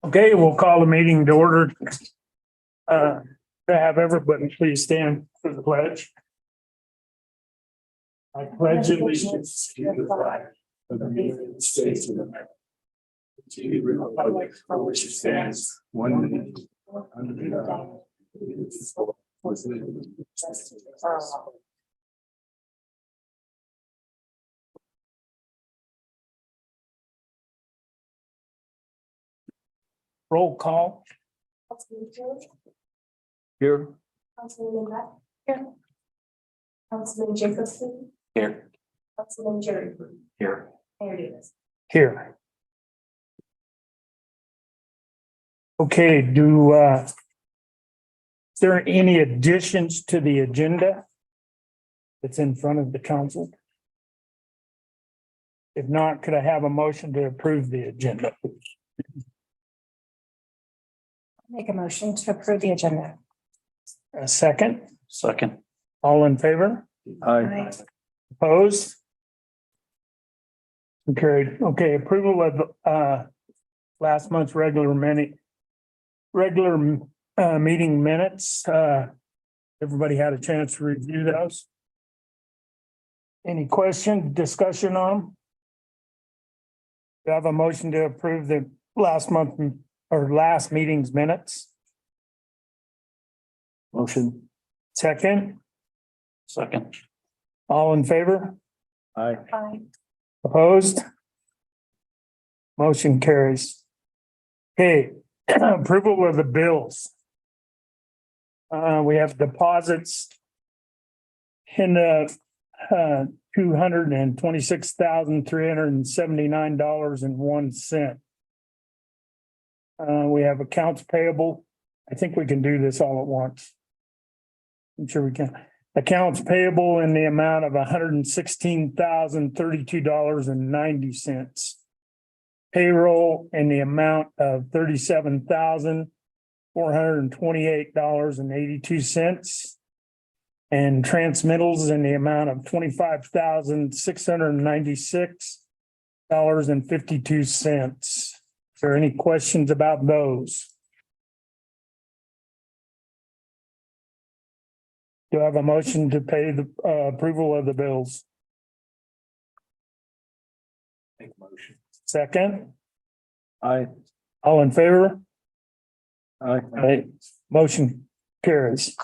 Okay, we'll call the meeting to order. To have everybody please stand for the pledge. I pledge allegiance to the flag of the United States of America, to the republic for which it stands, one nation, under God, indivisible, with liberty and justice for all. Roll call. Councilman George, Here. Councilman Beck. Here. Councilman Jacobson, Here. Councilman Jerry. Here. Mayor Davis. Here. Okay, is there any additions to the agenda that's in front of the council? If not, could I have a motion to approve the agenda? Make a motion to approve the agenda. A second, Second. all in favor? Aye. Opposed? Carried. Okay, approval of last month's regular meeting minutes. Everybody had a chance to review those. Any question, discussion on them? Do I have a motion to approve the last meeting's minutes? Motion. Second, Second. all in favor? Aye. Aye. Opposed? Motion carries. Okay, approval of the bills. We have deposits in the $226,379.01. We have accounts payable. I think we can do this all at once. I'm sure we can. Accounts payable in the amount of $116,032.90. Payroll in the amount of $37,428.82. And transmittals in the amount of $25,696.52. Is there any questions about those? Do I have a motion to pay the approval of the bills? Make a motion. Second, Aye. all in favor? Aye. Aye. Motion carries.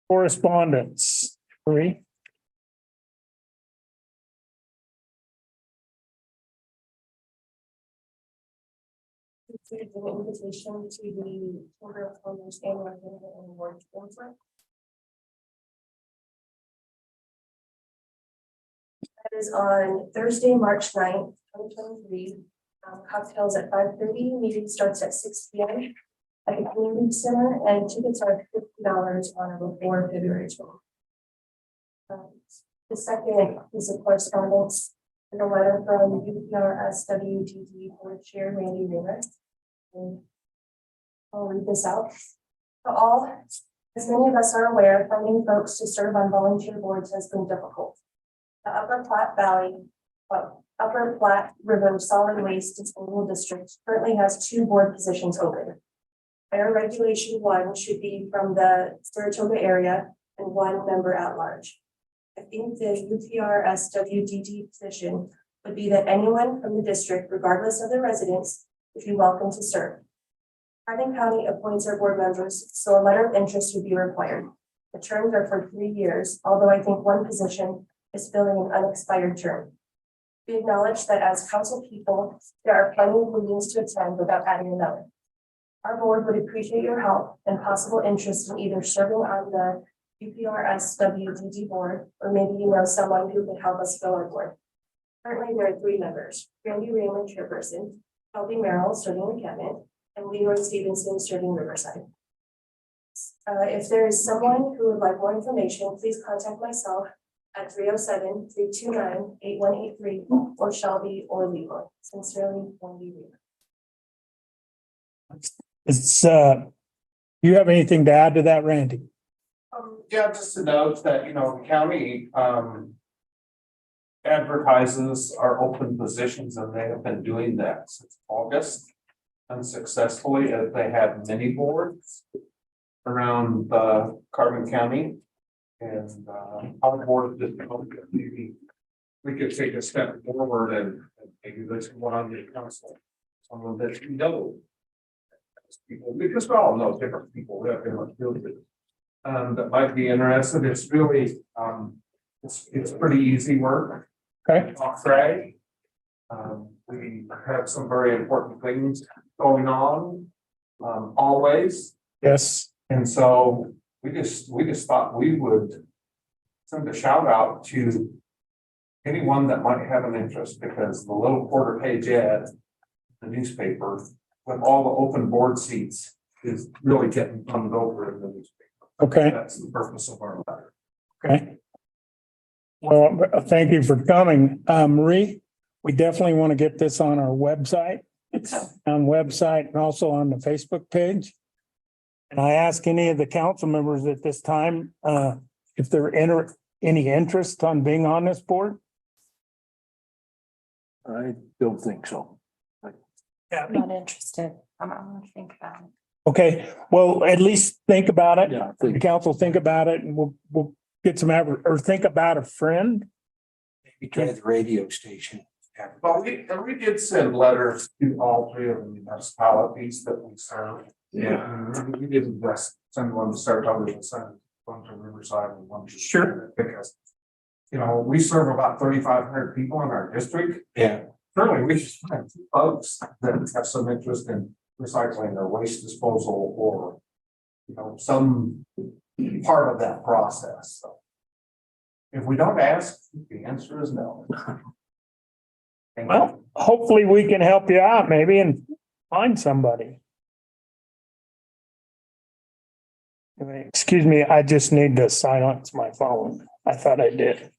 Correspondence, 3. Received an invitation to the Chamber of Commerce annual dinner and awards banquet. That is on Thursday, March 9th, 2023. Cocktails at 5:30, meeting starts at 6 p.m. at the Community Center, and tickets are $50 on or before February 12th. The second piece of correspondence is a letter from UPRSWTD Board Chair Randy Raymer. And I'll read this out. To all, as many of us are aware, finding folks to serve on volunteer boards has been difficult. The Upper Platte River Solid Waste Disposal District currently has 2 board positions open. Fire Regulation 1 should be from the Saratoga area and 1 member at large. I think the UPRSWDD position would be that anyone from the district, regardless of their residence, would be welcome to serve. Hardin County appoints our board members, so a letter of interest would be required. The terms are for 3 years, although I think 1 position is filling an unexpired term. We acknowledge that as council people, there are plenty of meetings to attend without adding another. Our board would appreciate your help and possible interest in either serving on the UPRSWDD board, or maybe you know someone who could help us fill our board. Currently, there are 3 members: Randy Raymond, chairperson, Shelby Merrill, serving Encampment, and Leroy Stevenson, serving Riverside. If there is someone who would like more information, please contact myself at 307-329-8183 or Shelby or Leroy. Sincerely, Wendy Raymer. It's, do you have anything to add to that, Randy? Yeah, just to note that, the county, advertises our open positions, and they have been doing that since August. unsuccessfully as they had many boards around Carbon County. And our board just felt that maybe we could take a step forward and maybe there's one on the council. Someone that you know. People, because we all know different people that have different fields. That might be interested. It's really it's pretty easy work. Okay. Right. We have some very important things going on, always. Yes. And so we just thought we would send a shout out to anyone that might have an interest, because the little quarter page ad, in the newspaper, with all the open board seats is really getting thumbed over in the newspaper. Okay. That's the purpose of our letter. Okay. Well, thank you for coming. Marie, we definitely want to get this on our website. It's on website and also on the Facebook page. And I ask any of the council members at this time, if they're any interest on being on this board. I don't think so. I'm not interested. I'm gonna think about it. Okay, well, at least think about it. Yeah, I The think council think about it and we'll get some, or think about a friend. We try the radio station. But we did send letters to all three of the municipalities that we serve. Yeah. We didn't just send one to Saratoga, we sent one to Riverside and one to. Sure. Because, you know, we serve about 3,500 people in our district. Yeah. Certainly, we should find folks that have some interest in recycling or waste disposal or, you know, some part of that process. So if we don't ask, the answer is no. Well, hopefully we can help you out maybe and find somebody. Excuse me, I just need to silence my phone. I thought I did.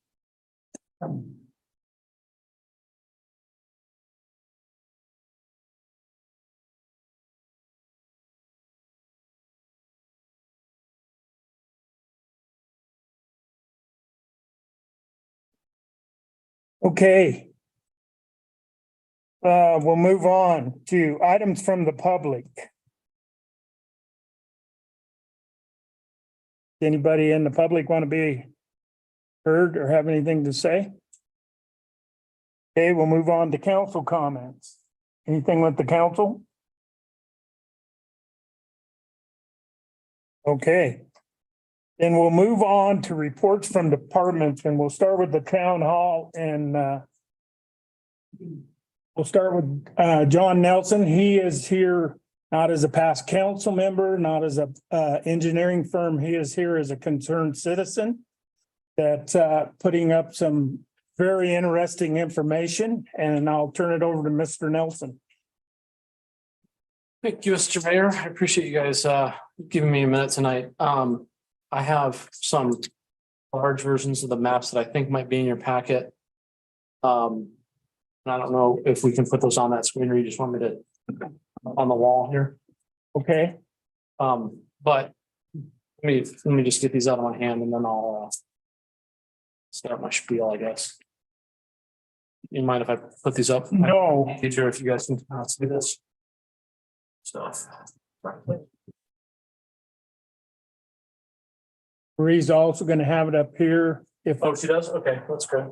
Okay. We'll move on to items from the public. Anybody in the public want to be heard or have anything to say? Okay, we'll move on to council comments. Anything with the council? Okay. Then we'll move on to reports from departments and we'll start with the town hall and we'll start with John Nelson. He is here not as a past council member, not as a engineering firm. He is here as a concerned citizen that's putting up some very interesting information, and I'll turn it over to Mr. Nelson. Thank you, Mr. Mayor. I appreciate you guys giving me a minute tonight. I have some large versions of the maps that I think might be in your packet. And I don't know if we can put those on that screen or you just want me to on the wall here. Okay, But let me just get these out of my hand and then I'll start my spiel, I guess. You mind if I put these up? no, Easier if you guys can see this stuff. Marie's also gonna have it up here. If, Oh, she does? Okay, that's great.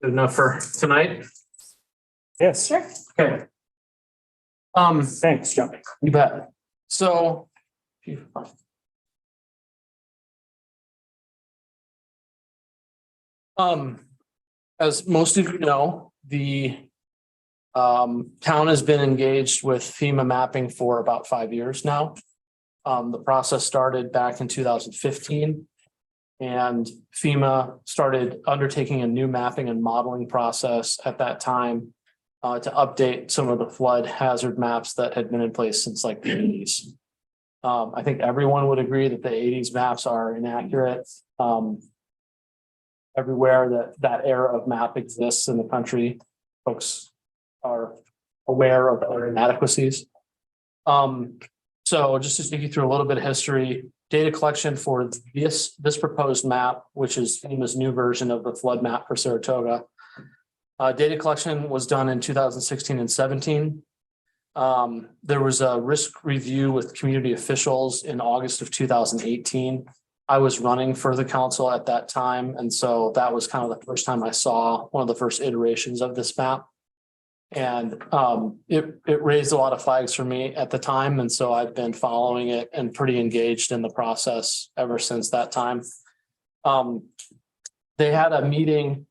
Good enough for tonight? yes, Sure. Okay. thanks, John. You bet. So. As most of you know, the town has been engaged with FEMA mapping for about 5 years now. The process started back in 2015. And FEMA started undertaking a new mapping and modeling process at that time to update some of the flood hazard maps that had been in place since like the 80s. I think everyone would agree that the 80s maps are inaccurate. Everywhere that era of map exists in the country, folks are aware of our inadequacies. So just to take you through a little bit of history, data collection for this proposed map, which is FEMA's new version of the flood map for Saratoga. Data collection was done in 2016 and 17. There was a risk review with community officials in August of 2018. I was running for the council at that time, and so that was kind of the first time I saw one of the first iterations of this map. And it raised a lot of flags for me at the time, and so I've been following it and pretty engaged in the process ever since that time. They had a meeting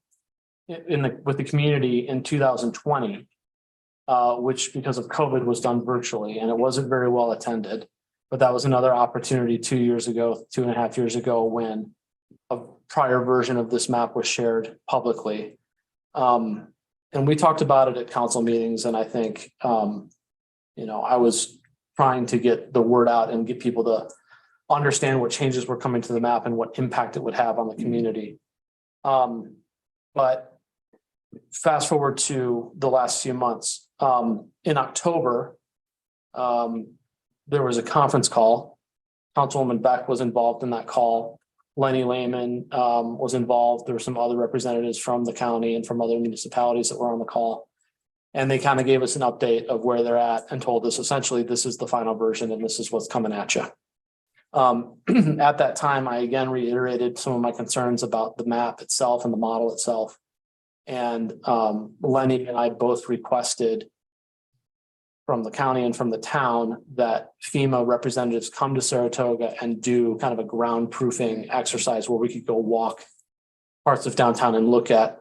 with the community in 2020, which because of COVID was done virtually, and it wasn't very well attended. But that was another opportunity 2.5 years ago, when a prior version of this map was shared publicly. And we talked about it at council meetings, and I think, I was trying to get the word out and get people to understand what changes were coming to the map and what impact it would have on the community. But fast forward to the last few months, in October, there was a conference call. Councilwoman Beck was involved in that call. Lenny Lehman was involved. There were some other representatives from the county and from other municipalities that were on the call. And they kind of gave us an update of where they're at and told us essentially this is the final version and this is what's coming at you. At that time, I again reiterated some of my concerns about the map itself and the model itself. And Lenny and I both requested from the county and from the town that FEMA representatives come to Saratoga and do kind of a ground proofing exercise where we could go walk parts of downtown and look at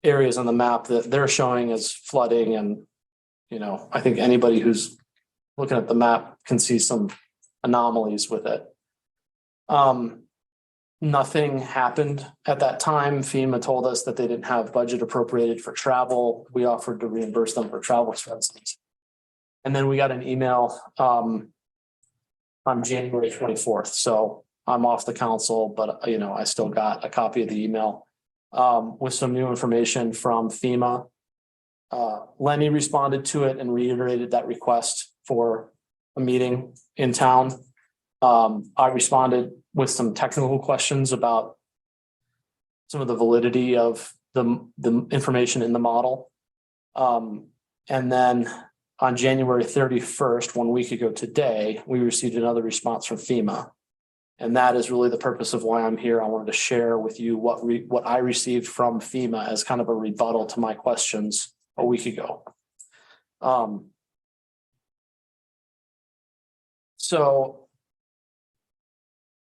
areas on the map that they're showing as flooding. And, I think anybody who's looking at the map can see some anomalies with it. Nothing happened at that time. FEMA told us that they didn't have budget appropriated for travel. We offered to reimburse them for travel expenses. And then we got an email on January 24th. So I'm off the council, but I still got a copy of the email with some new information from FEMA. Lenny responded to it and reiterated that request for a meeting in town. I responded with some technical questions about some of the validity of the information in the model. And then on January 31st, 1 week ago today, we received another response from FEMA. And that is really the purpose of why I'm here. I wanted to share with you what I received from FEMA as kind of a rebuttal to my questions a week ago. So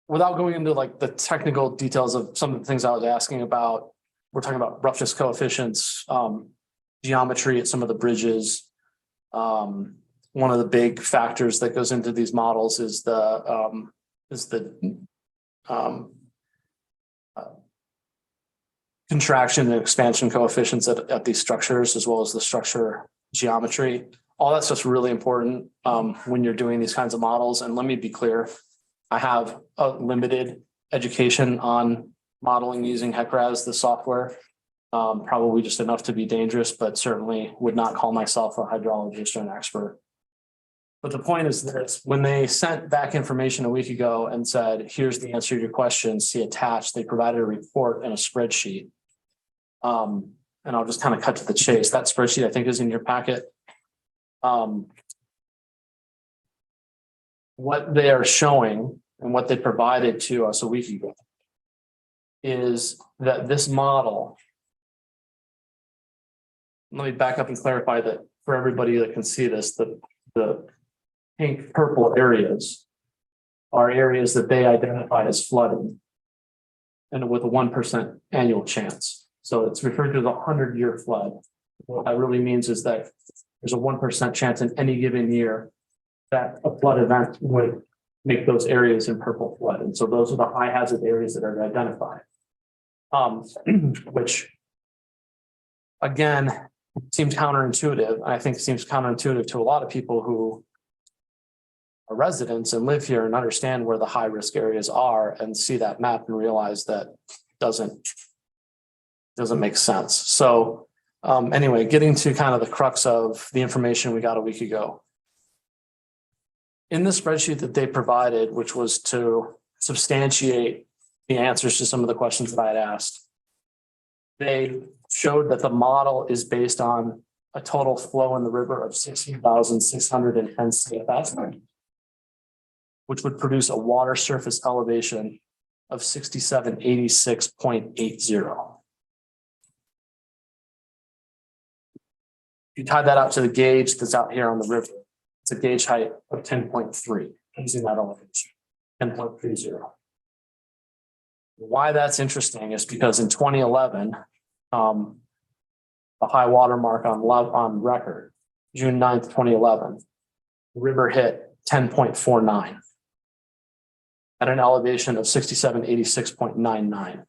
without going into like the technical details of some of the things I was asking about, we're talking about roughness coefficients, geometry at some of the bridges. One of the big factors that goes into these models is the contraction and expansion coefficients at these structures, as well as the structure geometry. All that stuff's really important when you're doing these kinds of models. And let me be clear, I have a limited education on modeling using HEC-RAS, the software. Probably just enough to be dangerous, but certainly would not call myself a hydrologist or an expert. But the point is this: when they sent back information a week ago and said, here's the answer to your question, see attached, they provided a report and a spreadsheet. And I'll just kind of cut to the chase. That spreadsheet, I think, is in your packet. What they are showing and what they provided to us a week ago is that this model, let me back up and clarify that for everybody that can see this, the pink purple areas are areas that they identify as flooding and with a 1% annual chance. So it's referred to as a 100-year flood. What that really means is that there's a 1% chance in any given year that a flood event would make those areas in purple flood. And so those are the high hazard areas that are identified, which again, seems counterintuitive. I think seems counterintuitive to a lot of people who are residents and live here and understand where the high risk areas are and see that map and realize that doesn't make sense. So Anyway, getting to kind of the crux of the information we got a week ago. In the spreadsheet that they provided, which was to substantiate the answers to some of the questions that I had asked, they showed that the model is based on a total flow in the river of 16,610 CFS, which would produce a water surface elevation of 6786.80. You tie that out to the gauge that's out here on the river. It's a gauge height of 10.3 using that elevation, 10.30. Why that's interesting is because in 2011, the high water mark on record, June 9th, 2011, the river hit 10.49 at an elevation of 6786.99.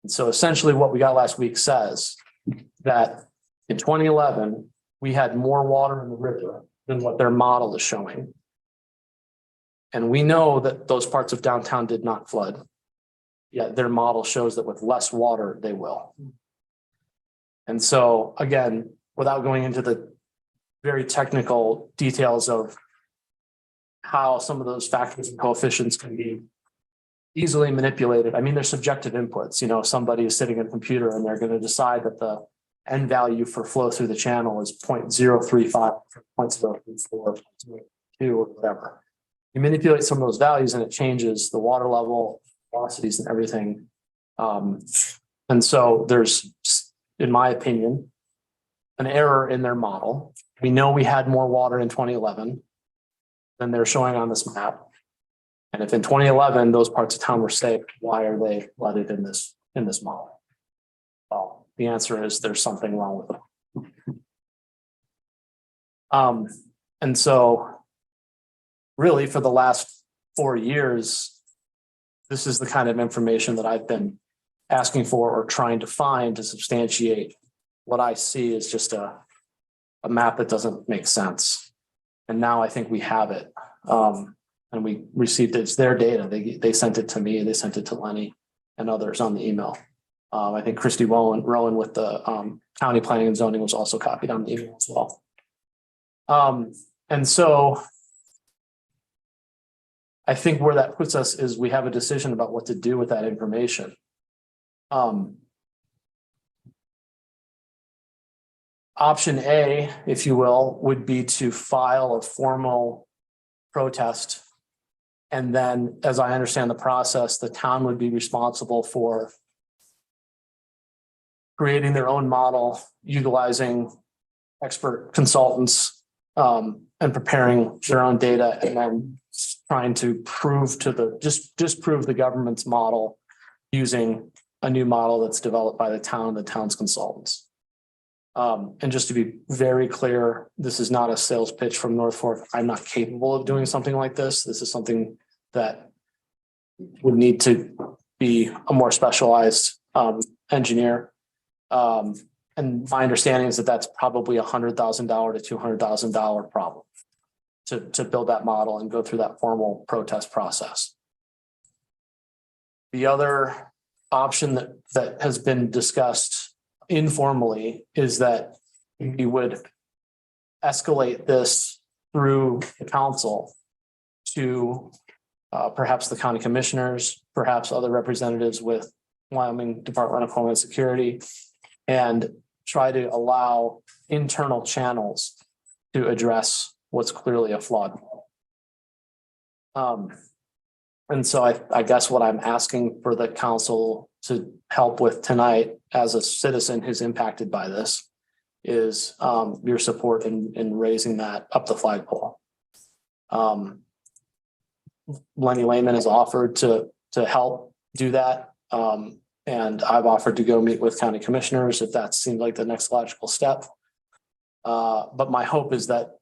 And so essentially what we got last week says that in 2011, we had more water in the river than what their model is showing. And we know that those parts of downtown did not flood. Yet their model shows that with less water, they will. And so again, without going into the very technical details of how some of those factors and coefficients can be easily manipulated. I mean, they're subjective inputs. You know, somebody is sitting at a computer and they're going to decide that the end value for flow through the channel is 0.035, 0.034, 0.02, or whatever. You manipulate some of those values and it changes the water level, velocities, and everything. And so there's, in my opinion, an error in their model. We know we had more water in 2011 than they're showing on this map. And if in 2011, those parts of town were safe, why are they flooded in this model? Well, the answer is there's something wrong with them. And so really for the last 4 years, this is the kind of information that I've been asking for or trying to find to substantiate what I see is just a map that doesn't make sense. And now I think we have it. And we received it. It's their data. They sent it to me. They sent it to Lenny and others on the email. I think Christy Rowan with the county planning and zoning was also copied on the email as well. And so I think where that puts us is we have a decision about what to do with that information. Option A, if you will, would be to file a formal protest. And then, as I understand the process, the town would be responsible for creating their own model, utilizing expert consultants, and preparing their own data, and then trying to prove to disprove the government's model using a new model that's developed by the town's consultants. And just to be very clear, this is not a sales pitch from North Fork. I'm not capable of doing something like this. This is something that would need to be a more specialized engineer. And my understanding is that that's probably $100,000 to $200,000 problem to build that model and go through that formal protest process. The other option that has been discussed informally is that we would escalate this through the council to perhaps the county commissioners, perhaps other representatives with Wyoming Department of Homeland Security, and try to allow internal channels to address what's clearly a flawed model. And so I guess what I'm asking for the council to help with tonight as a citizen who's impacted by this is your support in raising that up the flagpole. Lenny Lehman has offered to help do that. And I've offered to go meet with county commissioners if that seems like the next logical step. But my hope is that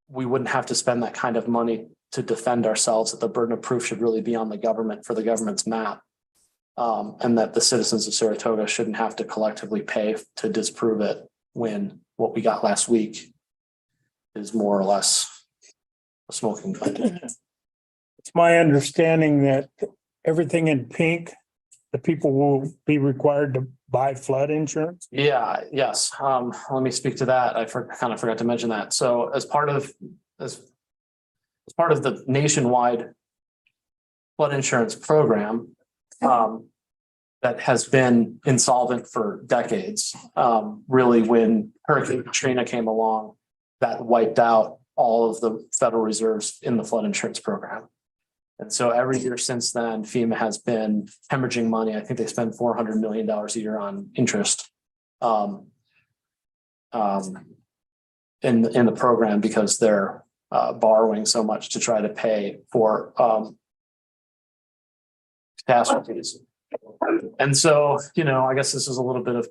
we wouldn't have to spend that kind of money to defend ourselves, that the burden of proof should really be on the government for the government's map. And that the citizens of Saratoga shouldn't have to collectively pay to disprove it when what we got last week is more or less a smoking gun. It's my understanding that everything in pink, the people will be required to buy flood insurance? Yeah, yes. Let me speak to that. Kind of forgot to mention that. So as part of the nationwide flood insurance program, that has been insolvent for decades. Really, when Hurricane Katrina came along, that wiped out all of the federal reserves in the flood insurance program. And so every year since then, FEMA has been hemorrhaging money. I think they spend $400 million a year on interest in the program because they're borrowing so much to try to pay for catastrophes. And so, I guess this is a little bit of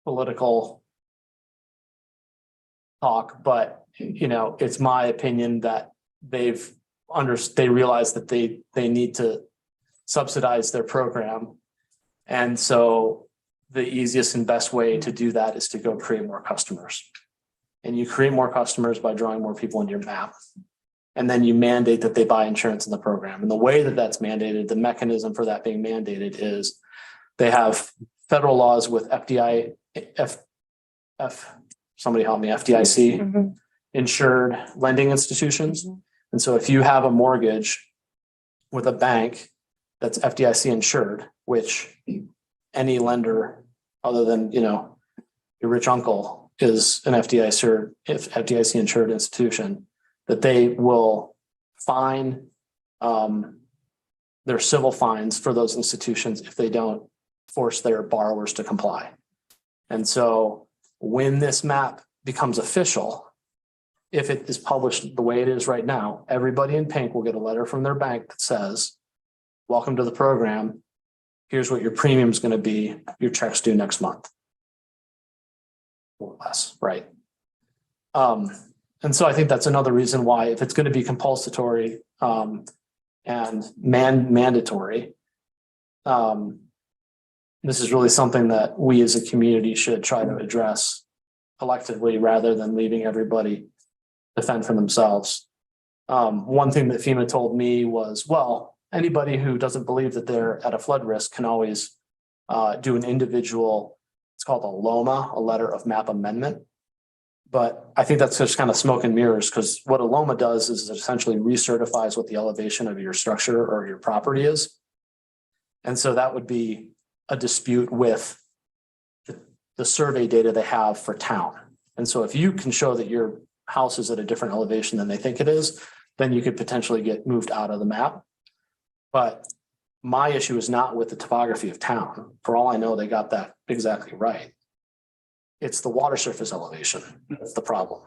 political talk, but it's my opinion that they realize that they need to subsidize their program. And so the easiest and best way to do that is to go create more customers. And you create more customers by drawing more people into your map. And then you mandate that they buy insurance in the program. And the way that that's mandated, the mechanism for that being mandated is they have federal laws with somebody help me, FDIC insured lending institutions. And so if you have a mortgage with a bank that's FDIC insured, which any lender other than, your rich uncle is an FDIC insured institution, that they will fine their civil fines for those institutions if they don't force their borrowers to comply. And so when this map becomes official, if it is published the way it is right now, everybody in pink will get a letter from their bank that says, welcome to the program. Here's what your premium is going to be. Your check's due next month. Or less, right? And so I think that's another reason why, if it's going to be compulsory and mandatory, this is really something that we as a community should try to address collectively rather than leaving everybody defend for themselves. One thing that FEMA told me was, well, anybody who doesn't believe that they're at a flood risk can always do an individual, it's called a LOMA, a letter of map amendment. But I think that's just kind of smoke and mirrors, because what a LOMA does is it essentially recertifies what the elevation of your structure or your property is. And so that would be a dispute with the survey data they have for town. And so if you can show that your house is at a different elevation than they think it is, then you could potentially get moved out of the map. But my issue is not with the topography of town. For all I know, they got that exactly right. It's the water surface elevation that's the problem.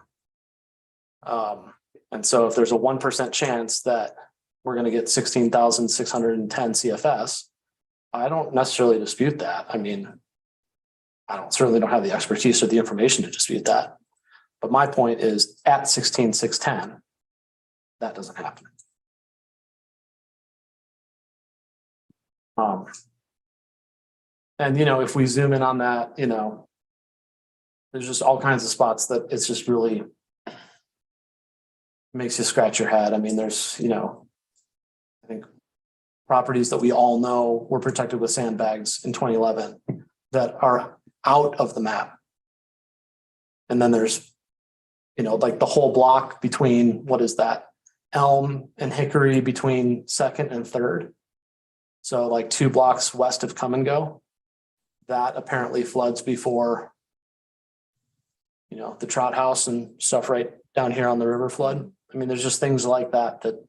And so if there's a 1% chance that we're going to get 16,610 CFS, I don't necessarily dispute that. I mean, certainly don't have the expertise or the information to dispute that. But my point is, at 16,610, that doesn't happen. And if we zoom in on that, there's just all kinds of spots that it's just really makes you scratch your head. I mean, there's, I think properties that we all know were protected with sandbags in 2011 that are out of the map. And then there's, like the whole block between, what is that? Elm and Hickory between 2nd and 3rd. So like 2 blocks west of Come and Go, that apparently floods before, the Trout House and stuff right down here on the river flood. I mean, there's just things like that that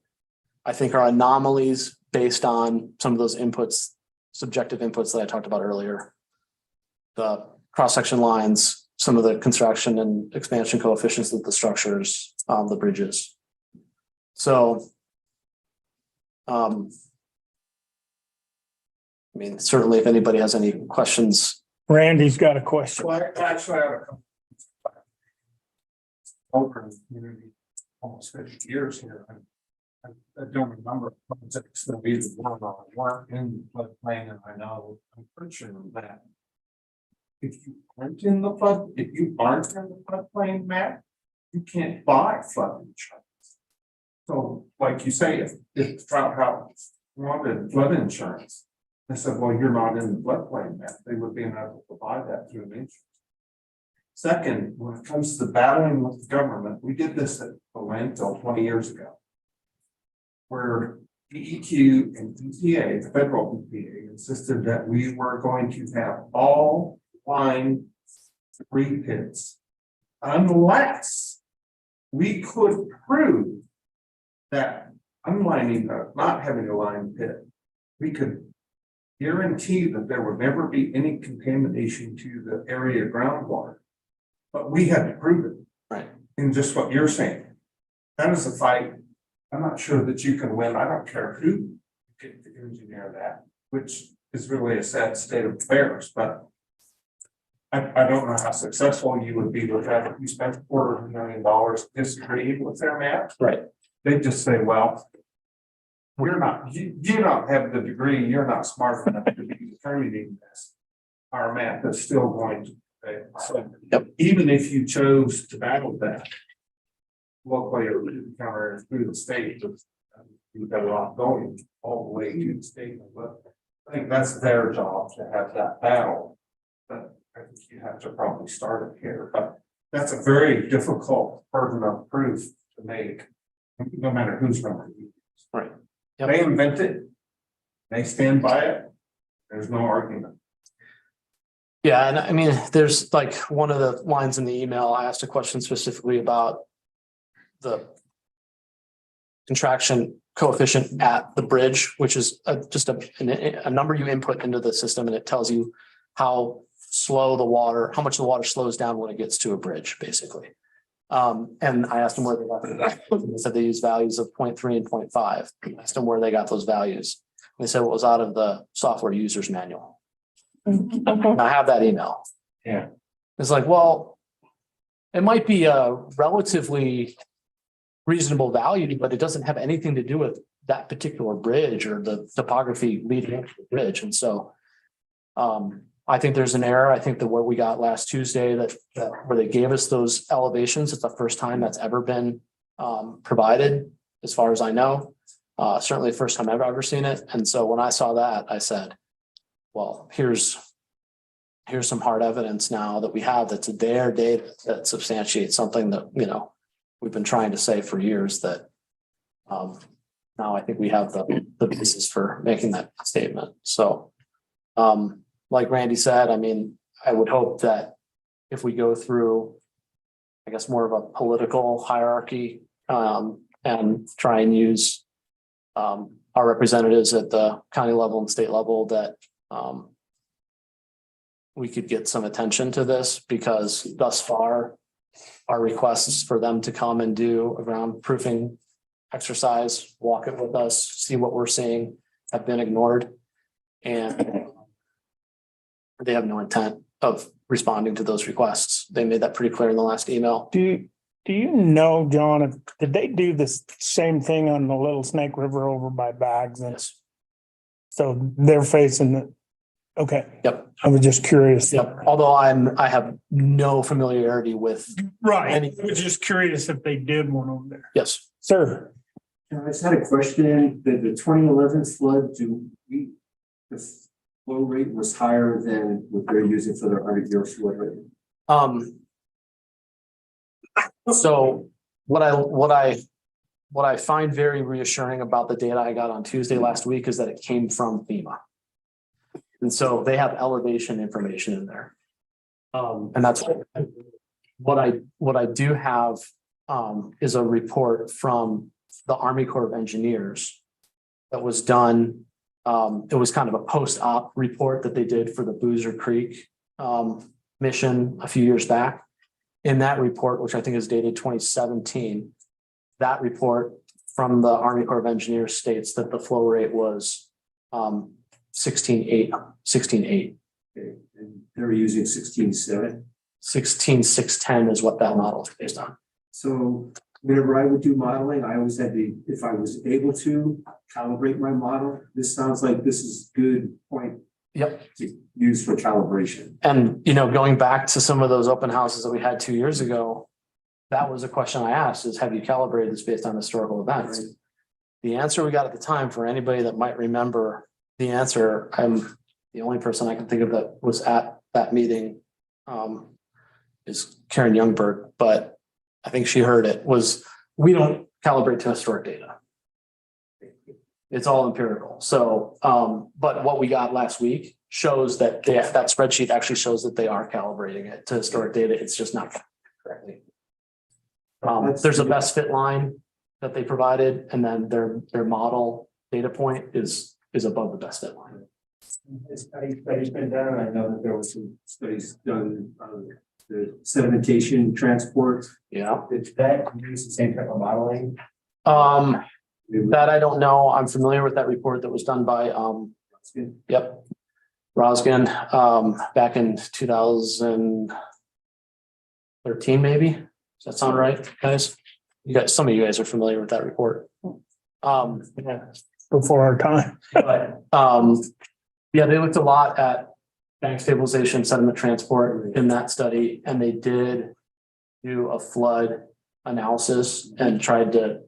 I think are anomalies based on some of those inputs, subjective inputs that I talked about earlier. The cross-section lines, some of the construction and expansion coefficients of the structures, the bridges. So, I mean, certainly if anybody has any questions. Randy's got a question. Well, actually, I have a couple. Over community almost 50 years here. I don't remember projects that we weren't in the floodplain, and I know I'm pretty sure of that. If you aren't in the floodplain, Matt, you can't buy flood insurance. So, like you say, if Trout House wanted flood insurance, I said, well, you're not in the floodplain map. They would be able to provide that through an insurance. Second, when it comes to battling with the government, we did this at the landfill 20 years ago. Where DEQ and EPA, the federal EPA, insisted that we were going to have all line free pits. Unless we could prove that unlining, not having a line pit, we could guarantee that there would never be any contamination to the area groundwater. But we had to prove it. Right. In just what you're saying. That is a fight. I'm not sure that you can win. I don't care who can engineer that, which is really a sad state of affairs, but I don't know how successful you would be with that. If you spent $250,000 disagreeing with their map. Right. They just say, well, we're not, you don't have the degree, you're not smart enough to be determining this. Our map is still going to fail. So Yep. even if you chose to battle that locally or through the state, you're better off going all the way to the state. But I think that's their job to have that battle. But I think you have to probably start it here, but that's a very difficult burden of proof to make, no matter who's running. Right. Yep. They invent it. They stand by it. There's no argument. Yeah, and I mean, there's like one of the lines in the email, I asked a question specifically about the contraction coefficient at the bridge, which is just a number you input into the system, and it tells you how slow the water, how much the water slows down when it gets to a bridge, basically. And I asked them where they got it. They said they use values of 0.3 and 0.5. I asked them where they got those values. They said it was out of the software user's manual. And I have that email. Yeah. It's like, well, it might be a relatively reasonable value, but it doesn't have anything to do with that particular bridge or the topography leading up to the bridge. And so I think there's an error. I think that what we got last Tuesday that where they gave us those elevations, it's the first time that's ever been provided, as far as I know. Certainly the first time I've ever seen it. And so when I saw that, I said, well, here's some hard evidence now that we have that's their data that substantiates something that, you know, we've been trying to say for years that now I think we have the basis for making that statement. So like Randy said, I mean, I would hope that if we go through, I guess, more of a political hierarchy and try and use our representatives at the county level and state level, that we could get some attention to this, because thus far our requests for them to come and do a ground proofing exercise, walk it with us, see what we're seeing, have been ignored. And they have no intent of responding to those requests. They made that pretty clear in the last email. Do you know, John, did they do this same thing on the Little Snake River over by Bags? And Yes. so they're facing the, okay. Yep. I was just curious. Yep. Although I have no familiarity with, Right. Any- I was just curious if they did one over there. yes. Sir, I just had a question, the 2011 flood, the flow rate was higher than what they're using for their 100-year flood rate? So what I find very reassuring about the data I got on Tuesday last week is that it came from FEMA. And so they have elevation information in there. And that's what I do have is a report from the Army Corps of Engineers that was done. It was kind of a post-op report that they did for the Boozer Creek mission a few years back. In that report, which I think is dated 2017, that report from the Army Corps of Engineers states that the flow rate was 16.8. Okay, and they're using 16.7. 16.610 is what that model is based on. So whenever I would do modeling, I always had to, if I was able to calibrate my model, this sounds like this is good point. Yep. To use for calibration. And, you know, going back to some of those open houses that we had 2 years ago, that was a question I asked is, have you calibrated this based on historical events? The answer we got at the time, for anybody that might remember the answer, I'm the only person I can think of that was at that meeting. Is Karen Youngberg, but I think she heard it was, we don't calibrate to historic data. It's all empirical. So, but what we got last week shows that that spreadsheet actually shows that they are calibrating it to historic data. It's just not correctly. There's a best fit line that they provided, and then their model data point is above the best fit line. Studies been done, I know that there was some studies done on the sedimentation transport. Yeah. Did that use the same type of modeling? That I don't know. I'm familiar with that report that was done by, yep. Roskin, back in 2013, maybe. Does that sound right, guys? Some of you guys are familiar with that report. Yeah, before our time. But, yeah, they looked a lot at bank stabilization, sediment transport in that study, and they did do a flood analysis and tried to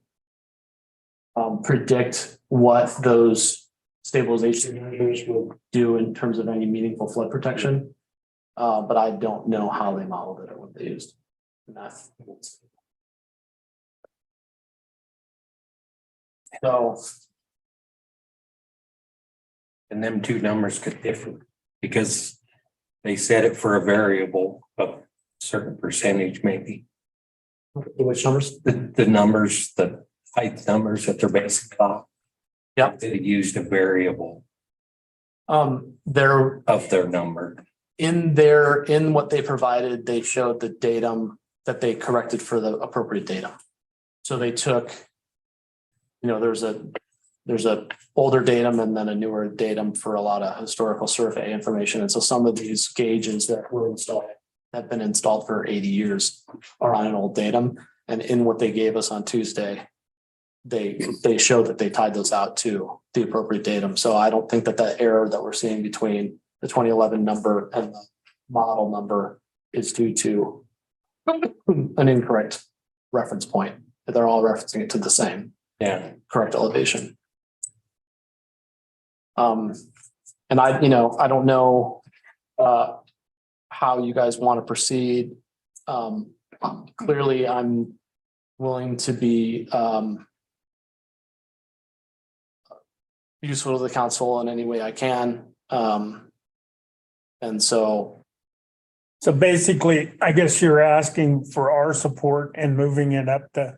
predict what those stabilization measures would do in terms of any meaningful flood protection. But I don't know how they modeled it or what they used. So, And them two numbers could differ because they set it for a variable of certain percentage, maybe. which numbers? The numbers, the height numbers that they're based off. Yep. They used a variable They're of their number. in what they provided, they showed the datum that they corrected for the appropriate datum. So they took, there's a older datum and then a newer datum for a lot of historical survey information. And so some of these gauges that were installed have been installed for 80 years are on an old datum. And in what they gave us on Tuesday, they showed that they tied those out to the appropriate datum. So I don't think that error that we're seeing between the 2011 number and the model number is due to an incorrect reference point. They're all referencing it to the same correct elevation. And I don't know how you guys want to proceed. Clearly, I'm willing to be useful to the council in any way I can. And so. So basically, I guess you're asking for our support and moving it up to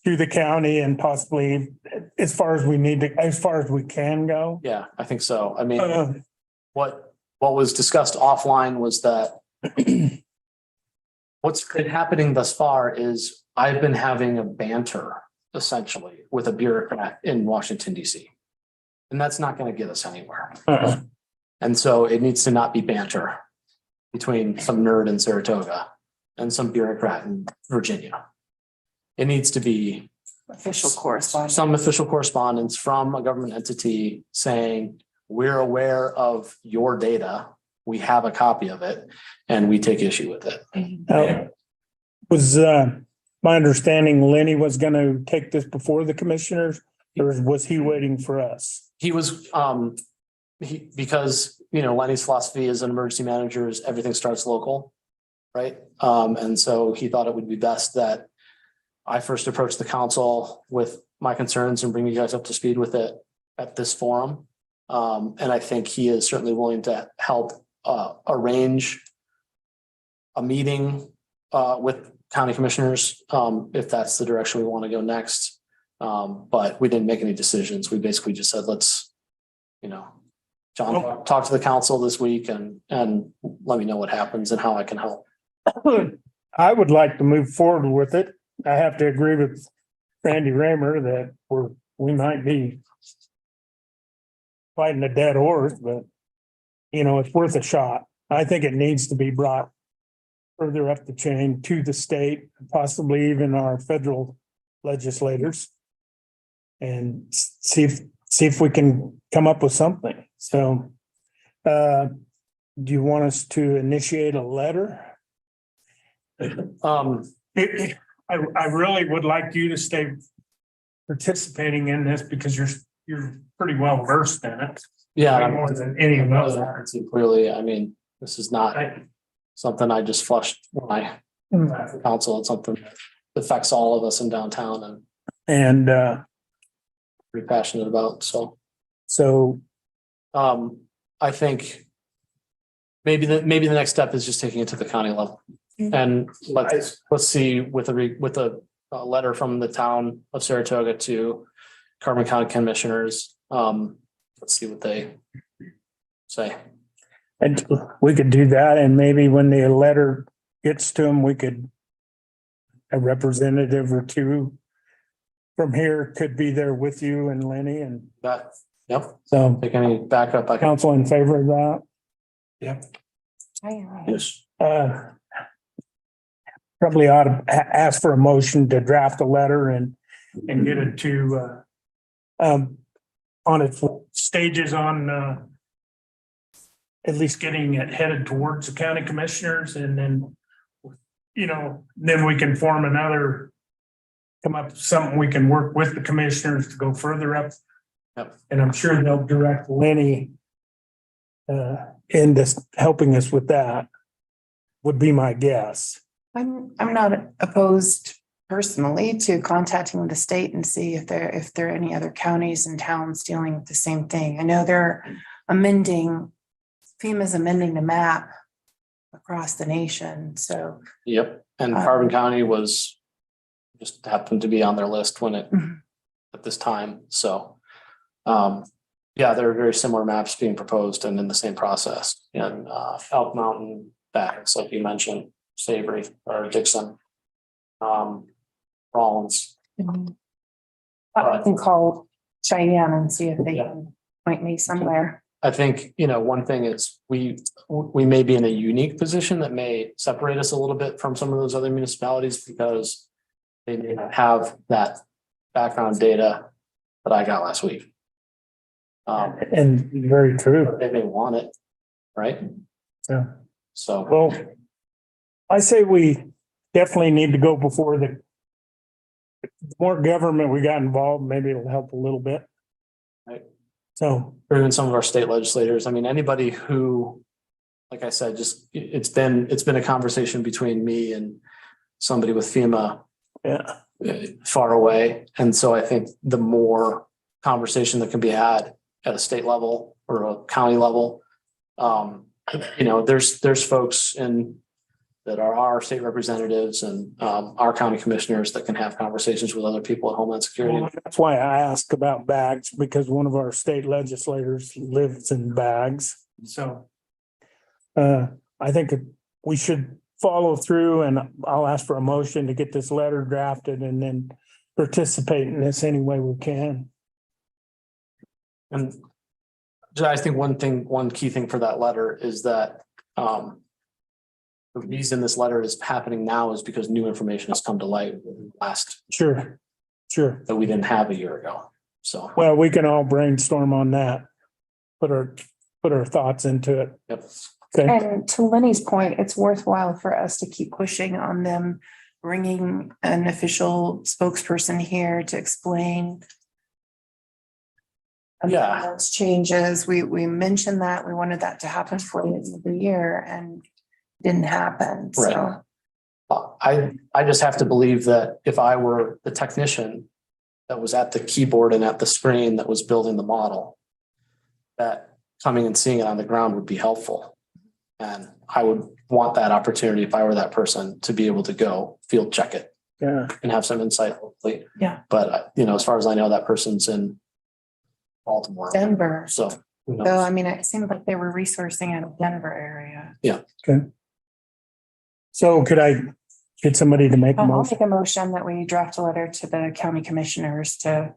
the county and possibly as far as we can go. Yeah, I think so. I mean, what was discussed offline was that what's been happening thus far is I've been having a banter essentially with a bureaucrat in Washington, DC. And that's not going to get us anywhere. And so it needs to not be banter between some nerd in Saratoga and some bureaucrat in Virginia. It needs to be Official correspondence. some official correspondence from a government entity saying, we're aware of your data. We have a copy of it and we take issue with it. Was my understanding Lenny was going to take this before the commissioners, or was he waiting for us? He was, because, Lenny's philosophy as an emergency manager is everything starts local. Right. And so he thought it would be best that I first approach the council with my concerns and bring you guys up to speed with it at this forum. And I think he is certainly willing to help arrange a meeting with county commissioners if that's the direction we want to go next. But we didn't make any decisions. We basically just said, let's, John, talk to the council this week and let me know what happens and how I can help. I would like to move forward with it. I have to agree with Randy Raymer that we might be fighting a dead horse, but it's worth a shot. I think it needs to be brought further up the chain to the state, possibly even our federal legislators, and see if we can come up with something. So, do you want us to initiate a letter? I really would like you to stay participating in this because you're pretty well versed in it. Yeah. Way more than any of us are. Clearly, I mean, this is not something I just flushed when I ran for council. It's something that affects all of us in downtown and And pretty passionate about, so. so, I think maybe the next step is just taking it to the county level. And let's see with a letter from the town of Saratoga to Carbon County Commissioners. Let's see what they say. and we could do that, and maybe when the letter gets to them, we could a representative or two from here could be there with you and Lenny, and That, yep, so take any backup. I can. council in favor of that. Yes. Probably ought to ask for a motion to draft a letter and get it to on its stages on at least getting it headed towards the county commissioners, and then then we can form another, come up with something we can work with the commissioners to go further up. Yep. And I'm sure they'll direct Lenny in this, helping us with that, would be my guess. I'm not opposed personally to contacting the state and see if there are any other counties and towns dealing with the same thing. I know FEMA's amending the map across the nation, so. Yep, and Carbon County was, just happened to be on their list when it, Mhm. at this time, so. Yeah, there are very similar maps being proposed and in the same process, and Elk Mountain, Backs, like you mentioned, Savory or Dixon. Rollins. I can call Cheyenne and see if they Yeah. can point me somewhere. I think, one thing is we may be in a unique position that may separate us a little bit from some of those other municipalities because they may not have that background data that I got last week. And very true. They may want it, right? Yeah. So, Well, I say we definitely need to go before the more government we got involved, maybe it'll help a little bit. Right. So, or even some of our state legislators, I mean, anybody who, like I said, just, it's been a conversation between me and somebody with FEMA yeah, far away. And so I think the more conversation that can be had at a state level or a county level, there's folks that are our state representatives and our county commissioners that can have conversations with other people at Homeland Security. well, that's why I asked about bags, because one of our state legislators lives in bags. So I think we should follow through, and I'll ask for a motion to get this letter drafted and then participate in this any way we can. And I think one key thing for that letter is that the reason this letter is happening now is because new information has come to light last Sure. that we didn't have a year ago. So, Well, we can all brainstorm on that. Put our thoughts into it. yep. Okay. And to Lenny's point, it's worthwhile for us to keep pushing on them, bringing an official spokesperson here to explain. Yeah. Those changes, we mentioned that, we wanted that to happen for the end of the year and didn't happen, so. Right. I just have to believe that if I were the technician that was at the keyboard and at the screen that was building the model, that coming and seeing it on the ground would be helpful. And I would want that opportunity, if I were that person, to be able to go field check it Yeah. and have some insight, hopefully. Yeah. But, as far as I know, that person's in Baltimore. Denver, So, who knows? so I mean, it seemed like they were resourcing out of Denver area. So could I get somebody to make a I'll motion? make a motion that we draft a letter to the county commissioners to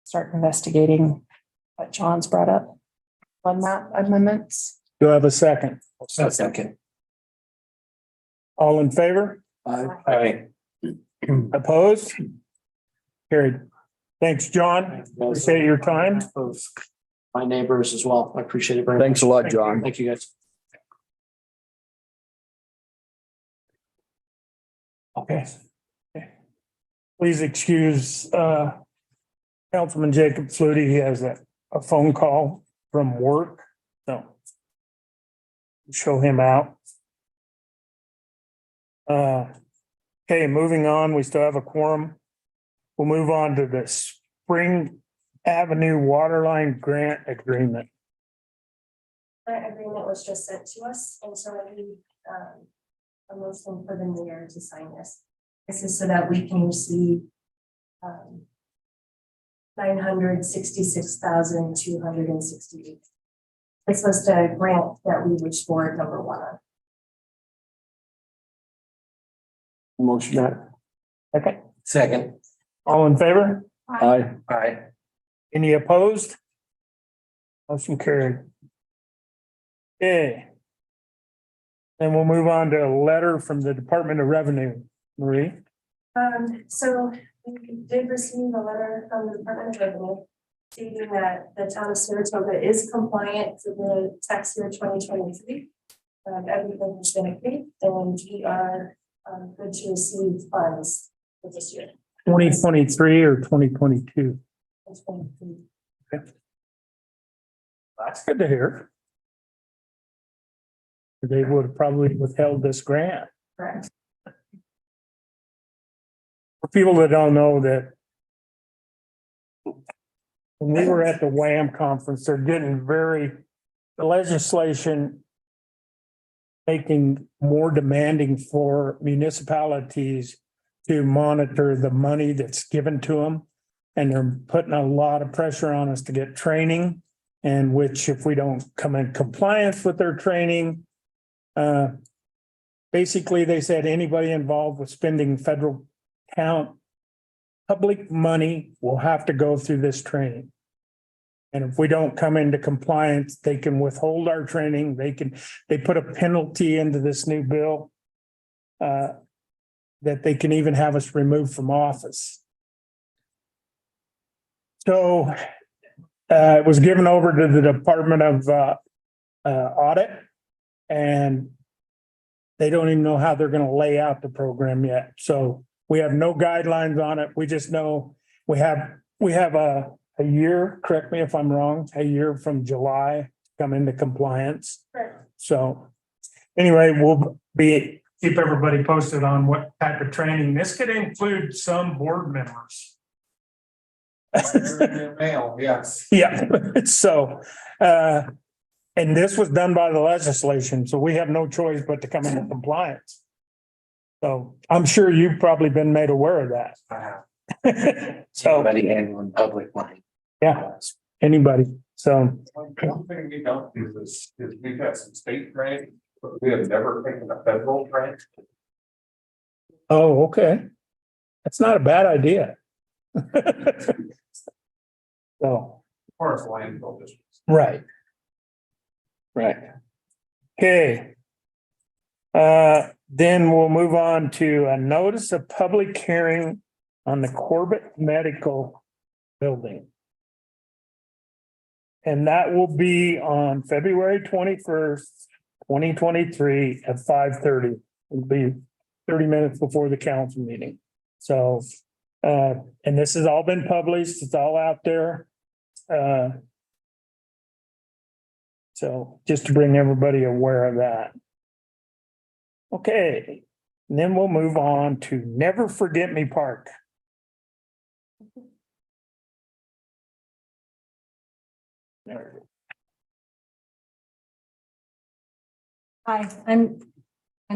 start investigating what John's brought up on map amendments. Do I have a second? Second. All in favor? Aye. Opposed? Carried. Thanks, John. Appreciate your time. Of my neighbors as well. I appreciate it very much. Thanks a lot, John. Thank you, guys. Okay. Please excuse Councilman Jacob Flutie, he has a phone call from work, so. Show him out. Okay, moving on, we still have a quorum. We'll move on to the Spring Avenue Waterline Grant Agreement. That agreement was just sent to us, and so I need, a motion for the mayor to sign this. This is so that we can receive, 966,268. This was the grant that we were scored number one on. Motion that. Okay, Second. all in favor? Aye. Aye. Any opposed? Motion carried. Okay. Then we'll move on to a letter from the Department of Revenue. Marie? So we did receive a letter from the Department of Revenue stating that the town of Saratoga is compliant to the tax year 2023. Everything has been agreed, and we are good to receive funds for this year. 2023 or 2022? That's good to hear. They would have probably withheld this grant. Correct. For people that don't know that when we were at the WAM conference, they're getting the legislation making more demanding for municipalities to monitor the money that's given to them. And they're putting a lot of pressure on us to get training, and which if we don't come in compliance with their training, basically they said anybody involved with spending federal public money will have to go through this training. And if we don't come into compliance, they can withhold our training. They put a penalty into this new bill that they can even have us removed from office. So it was given over to the Department of Audit, and they don't even know how they're going to lay out the program yet. So we have no guidelines on it. We just know we have a year, correct me if I'm wrong, a year from July to come into compliance. Correct. So anyway, we'll keep everybody posted on what type of training. This could include some board members. Mail, yes. Yeah, so, and this was done by the legislation, so we have no choice but to come into compliance. So I'm sure you've probably been made aware of that. So, Somebody handling public money. yeah, anybody, so, One thing we don't do is we've got some state grants, but we have never taken a federal grant. oh, okay. That's not a bad idea. So, As far as landfill districts. right. Right. Okay. Then we'll move on to a notice of public hearing on the Corbett Medical Building. And that will be on February 21st, 2023 at 5:30. It'll be 30 minutes before the council meeting. So, and this has all been published. It's all out there. So just to bring everybody aware of that. Okay, and then we'll move on to Never Forget Me Park. Hi, I'm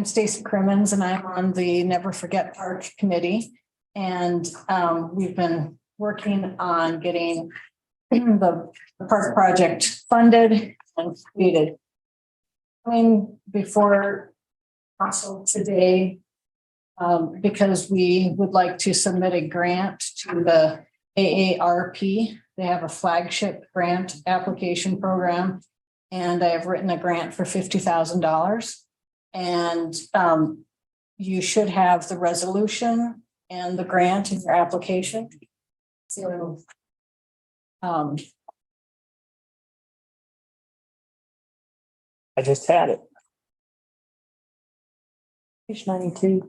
Stacy Crimmins, and I'm on the Never Forget Park Committee. And we've been working on getting the park project funded and completed. Before council today, because we would like to submit a grant to the AARP. They have a flagship grant application program. And I have written a grant for $50,000. And you should have the resolution and the grant in your application. So I just had it. Page 92.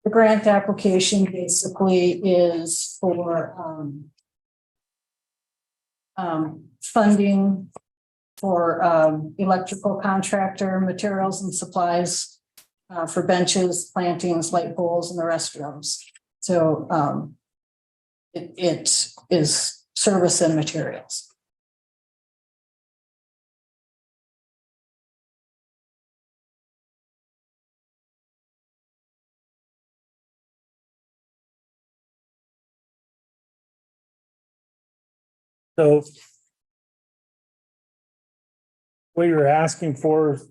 The grant application basically is for funding for electrical contractor materials and supplies for benches, plantings, light poles, and the restrooms. So it is service and materials. So what you're asking for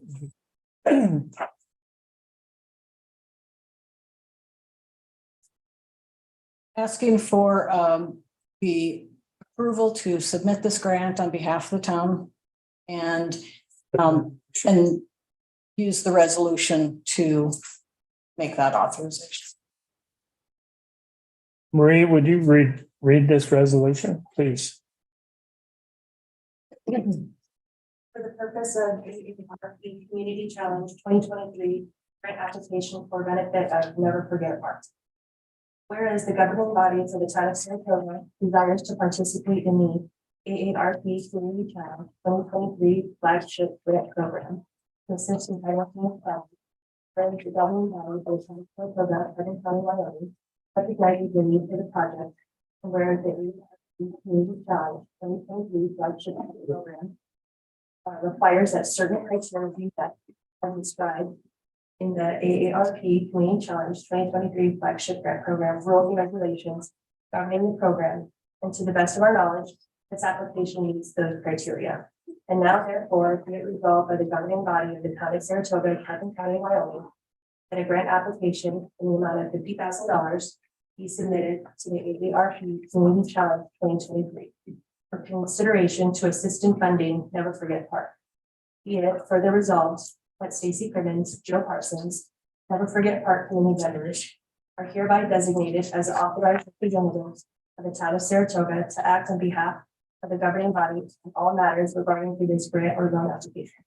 Asking for the approval to submit this grant on behalf of the town and use the resolution to make that authorization. Marie, would you read this resolution, please? For the purpose of the Community Challenge 2023 grant application for benefit of Never Forget Park. Whereas the governing body for the town of Saratoga desires to participate in the AARP Community Challenge 2023 flagship grant program to assist in financing funds. Whereas the governing body for the town of Saratoga, Hardin County, Wyoming, recognizes the need for the project. And whereas the AARP Community Challenge 2023 flagship grant program requires that certain criteria be met as described in the AARP Community Challenge 2023 flagship grant program rules and regulations governing the program, and to the best of our knowledge, this application meets those criteria. And now therefore, be it resolved by the governing body of the town of Saratoga, Hardin County, Wyoming, that a grant application in the amount of $50,000 be submitted to the AARP Community Challenge 2023 for consideration to assist in funding Never Forget Park. Be it further resolved that Stacy Crimmins, Joe Parsons, Never Forget Park community vendors are hereby designated as authorized representatives of the town of Saratoga to act on behalf of the governing body in all matters regarding to this grant or loan application.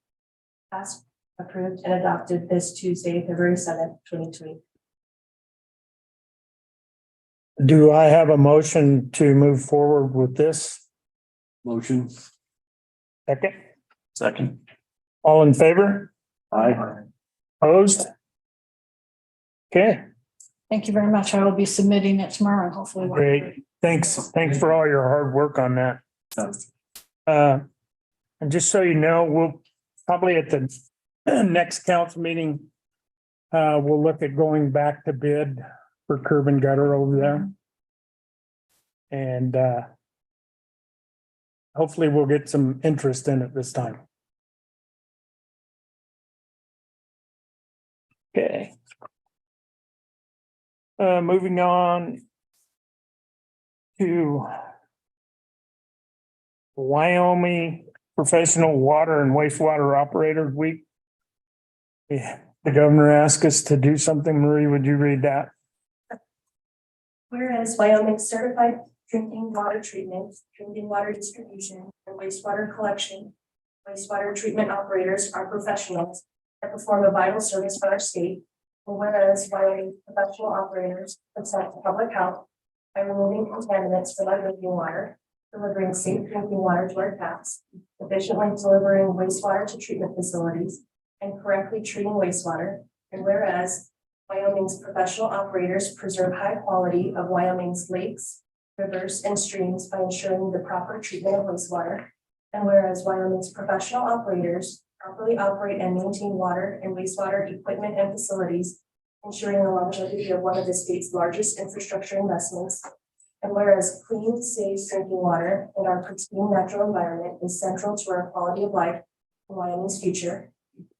Passed, approved, and adopted this Tuesday, February 7th, 2020. Do I have a motion to move forward with this? Motion. Second, Second. all in favor? Aye. Opposed? Okay, Thank you very much. I will be submitting it tomorrow and hopefully. great. Thanks for all your hard work on that. And just so you know, we'll probably at the next council meeting, we'll look at going back to bid for curb and gutter over there. And hopefully we'll get some interest in it this time. Okay. Moving on to Wyoming Professional Water and Wastewater Operators Week. Yeah, the governor asked us to do something. Marie, would you read that? Whereas Wyoming certified drinking water treatment, drinking water distribution, and wastewater collection, wastewater treatment operators are professionals that perform a vital service for our state. And whereas Wyoming professional operators protect public health by removing contaminants from our drinking water, delivering safe drinking water to our taps, efficiently delivering wastewater to treatment facilities, and correctly treating wastewater. And whereas Wyoming's professional operators preserve high quality of Wyoming's lakes, rivers, and streams by ensuring the proper treatment of wastewater. And whereas Wyoming's professional operators properly operate and maintain water and wastewater equipment and facilities, ensuring the longevity of one of the state's largest infrastructure investments. And whereas clean, safe drinking water and our pristine natural environment is central to our quality of life in Wyoming's future.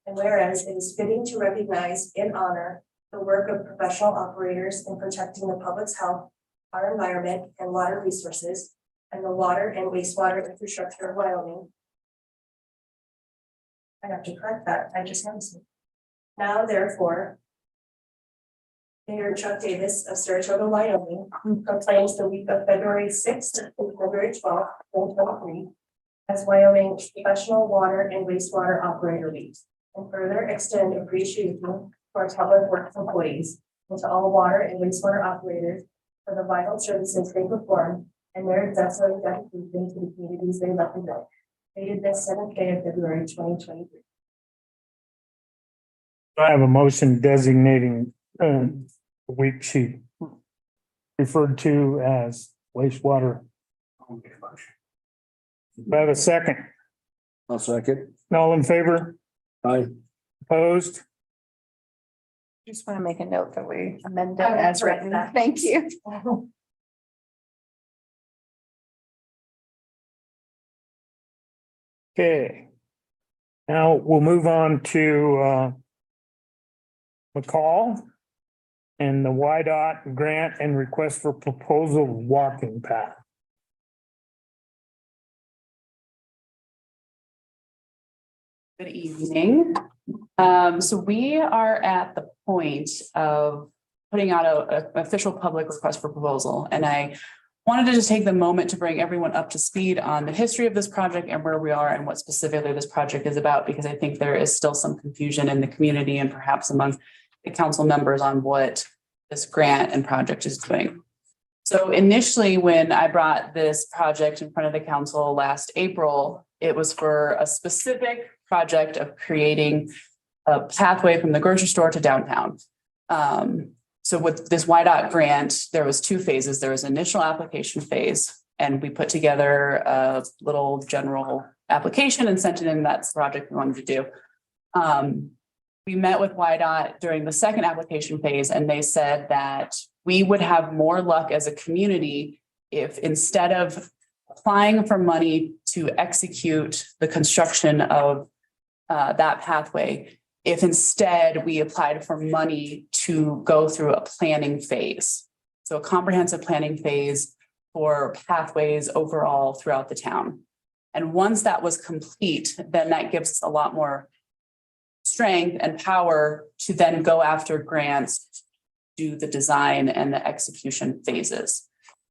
And whereas it is fitting to recognize and honor the work of professional operators in protecting the public's health, our environment, and water resources, and the water and wastewater infrastructure of Wyoming. I have to correct that. I just noticed it. Now, therefore, Mayor Chuck Davis of Saratoga, Wyoming, proclaims the week of February 6th to February 12th, 2023, as Wyoming Professional Water and Wastewater Operator Week, and further extend appreciation to our public works employees and to all water and wastewater operators for the vital services they perform and their exemplary dedication to the communities they represent. Dated this 7th day of February 2023. I have a motion designating the week sheet referred to as wastewater. Do I have a second? I'll second. All in favor? Aye. Opposed? Just want to make a note that we amend it I will as correct written. that. Thank you. Okay. Now we'll move on to McCall and the YDOT grant and request for proposal walking path. Good evening. So we are at the point of putting out an official public request for proposal, and I wanted to just take the moment to bring everyone up to speed on the history of this project and where we are and what specifically this project is about, because I think there is still some confusion in the community and perhaps among the council members on what this grant and project is doing. So initially, when I brought this project in front of the council last April, it was for a specific project of creating a pathway from the grocery store to downtown. So with this YDOT grant, there was 2 phases. There was an initial application phase, and we put together a little general application and sent it in. That's the project we wanted to do. We met with YDOT during the second application phase, and they said that we would have more luck as a community if, instead of applying for money to execute the construction of that pathway, if instead we applied for money to go through a planning phase. So a comprehensive planning phase for pathways overall throughout the town. And once that was complete, then that gives us a lot more strength and power to then go after grants, do the design and the execution phases.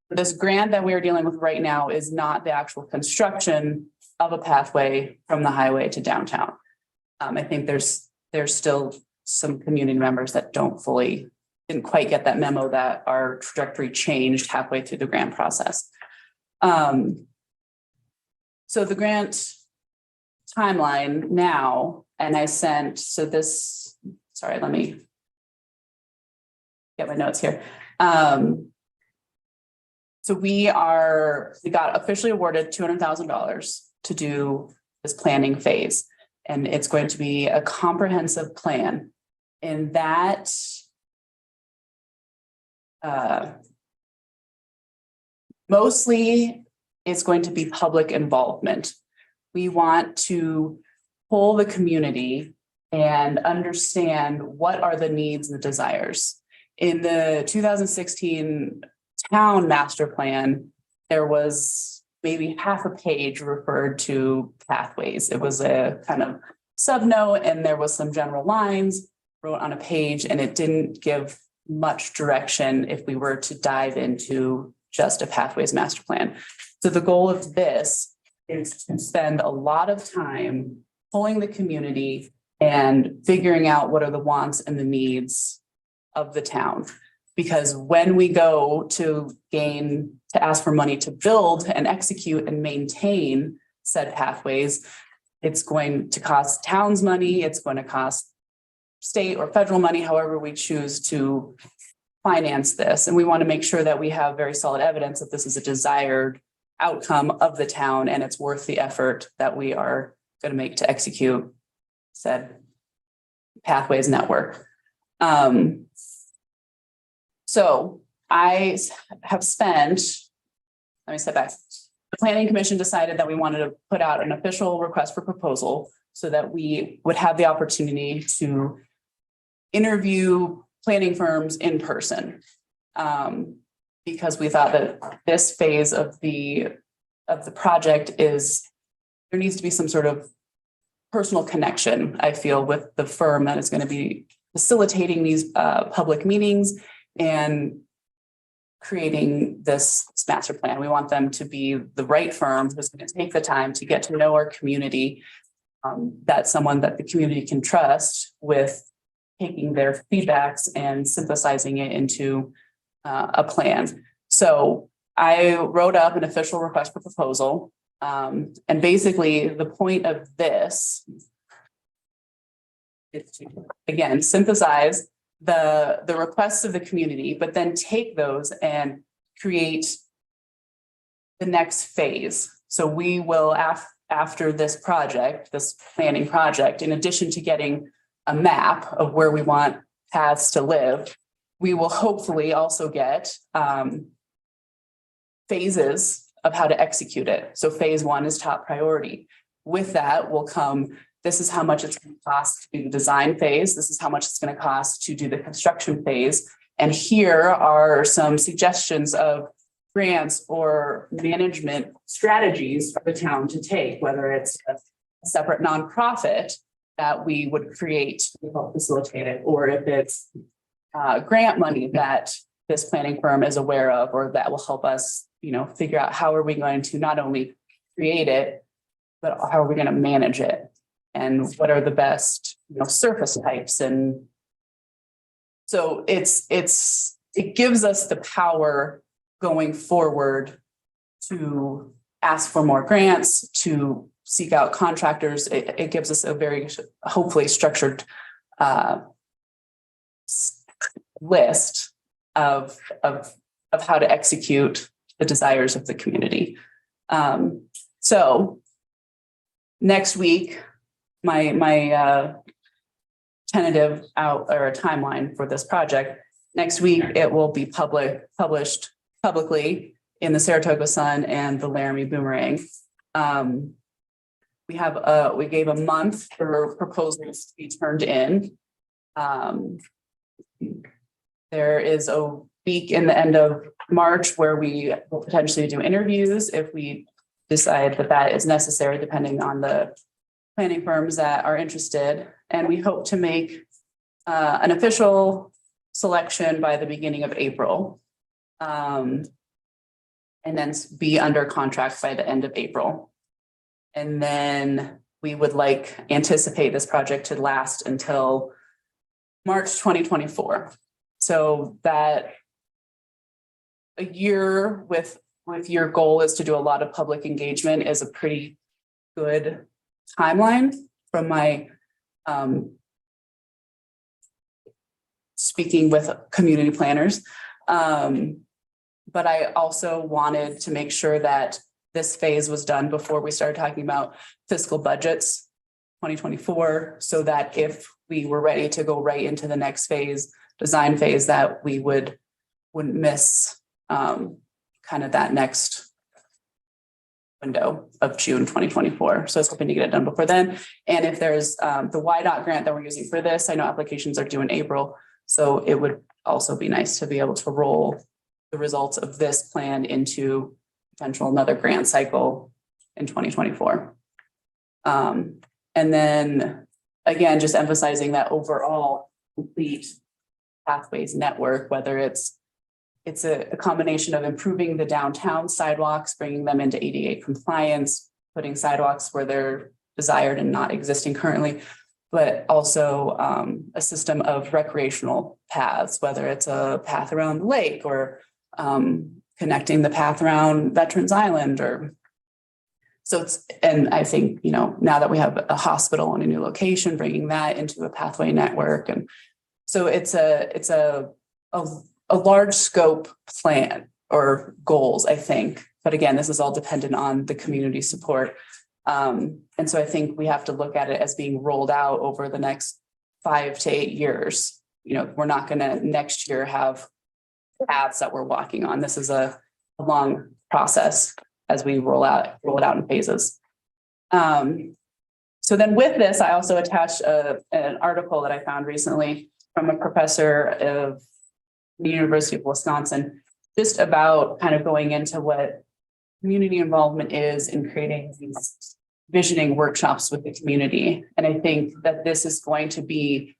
This grant that we're dealing with right now is not the actual construction of a pathway from the highway to downtown. I think there's still some community members that didn't quite get that memo that our trajectory changed halfway through the grant process. So the grant timeline now, and I sent, let me get my notes here. So we got officially awarded $200,000 to do this planning phase. And it's going to be a comprehensive plan. And that mostly is going to be public involvement. We want to pull the community and understand what are the needs and the desires. In the 2016 town master plan, there was maybe half a page referred to pathways. It was a kind of subnote, and there was some general lines wrote on a page, and it didn't give much direction if we were to dive into just a pathways master plan. So the goal of this is to spend a lot of time pulling the community and figuring out what are the wants and the needs of the town. Because when we go to ask for money to build and execute and maintain said pathways, it's going to cost towns money, it's going to cost state or federal money, however we choose to finance this. And we want to make sure that we have very solid evidence that this is a desired outcome of the town and it's worth the effort that we are going to make to execute said pathways network. So I have spent, let me step back. The Planning Commission decided that we wanted to put out an official request for proposal so that we would have the opportunity to interview planning firms in person. Because we thought that this phase of the project there needs to be some sort of personal connection, I feel, with the firm that is going to be facilitating these public meetings and creating this master plan. We want them to be the right firm who's going to take the time to get to know our community, that's someone that the community can trust with taking their feedbacks and synthesizing it into a plan. So I wrote up an official request for proposal. And basically the point of this is to, again, synthesize the requests of the community, but then take those and create the next phase. So we will, after this project, this planning project, in addition to getting a map of where we want paths to live, we will hopefully also get phases of how to execute it. So phase 1 is top priority. With that will come, this is how much it's going to cost to do the design phase. This is how much it's going to cost to do the construction phase. And here are some suggestions of grants or management strategies for the town to take, whether it's a separate nonprofit that we would create to help facilitate it, or if it's grant money that this planning firm is aware of, or that will help us, figure out how are we going to not only create it, but how are we going to manage it, and what are the best, surface types. And so it gives us the power going forward to ask for more grants, to seek out contractors. It gives us a very hopefully structured list of how to execute the desires of the community. So next week, my tentative timeline for this project, next week it will be published publicly in the Saratoga Sun and the Laramie Boomerang. We gave a month for proposals to be turned in. There is a week in the end of March where we will potentially do interviews if we decide that is necessary, depending on the planning firms that are interested. And we hope to make an official selection by the beginning of April. And then be under contract by the end of April. And then we would anticipate this project to last until March 2024. So that a year with your goal is to do a lot of public engagement is a pretty good timeline from my speaking with community planners. But I also wanted to make sure that this phase was done before we started talking about fiscal budgets 2024, so that if we were ready to go right into the next phase, design phase, that we wouldn't miss kind of that next window of June 2024. So I was hoping to get it done before then. And if there's the YDOT grant that we're using for this, I know applications are due in April. So it would also be nice to be able to roll the results of this plan into potential another grant cycle in 2024. And then again, just emphasizing that overall complete pathways network, whether it's a combination of improving the downtown sidewalks, bringing them into ADA compliance, putting sidewalks where they're desired and not existing currently, but also a system of recreational paths, whether it's a path around the lake or connecting the path around Veterans Island, or so it's, and I think, now that we have a hospital in a new location, bringing that into a pathway network. And so it's a large scope plan or goals, I think. But again, this is all dependent on the community support. And so I think we have to look at it as being rolled out over the next 5 to 8 years. We're not going to next year have paths that we're walking on. This is a long process as we roll it out in phases. So then with this, I also attached an article that I found recently from a professor of the University of Wisconsin, just about kind of going into what community involvement is in creating these visioning workshops with the community. And I think that this is going to be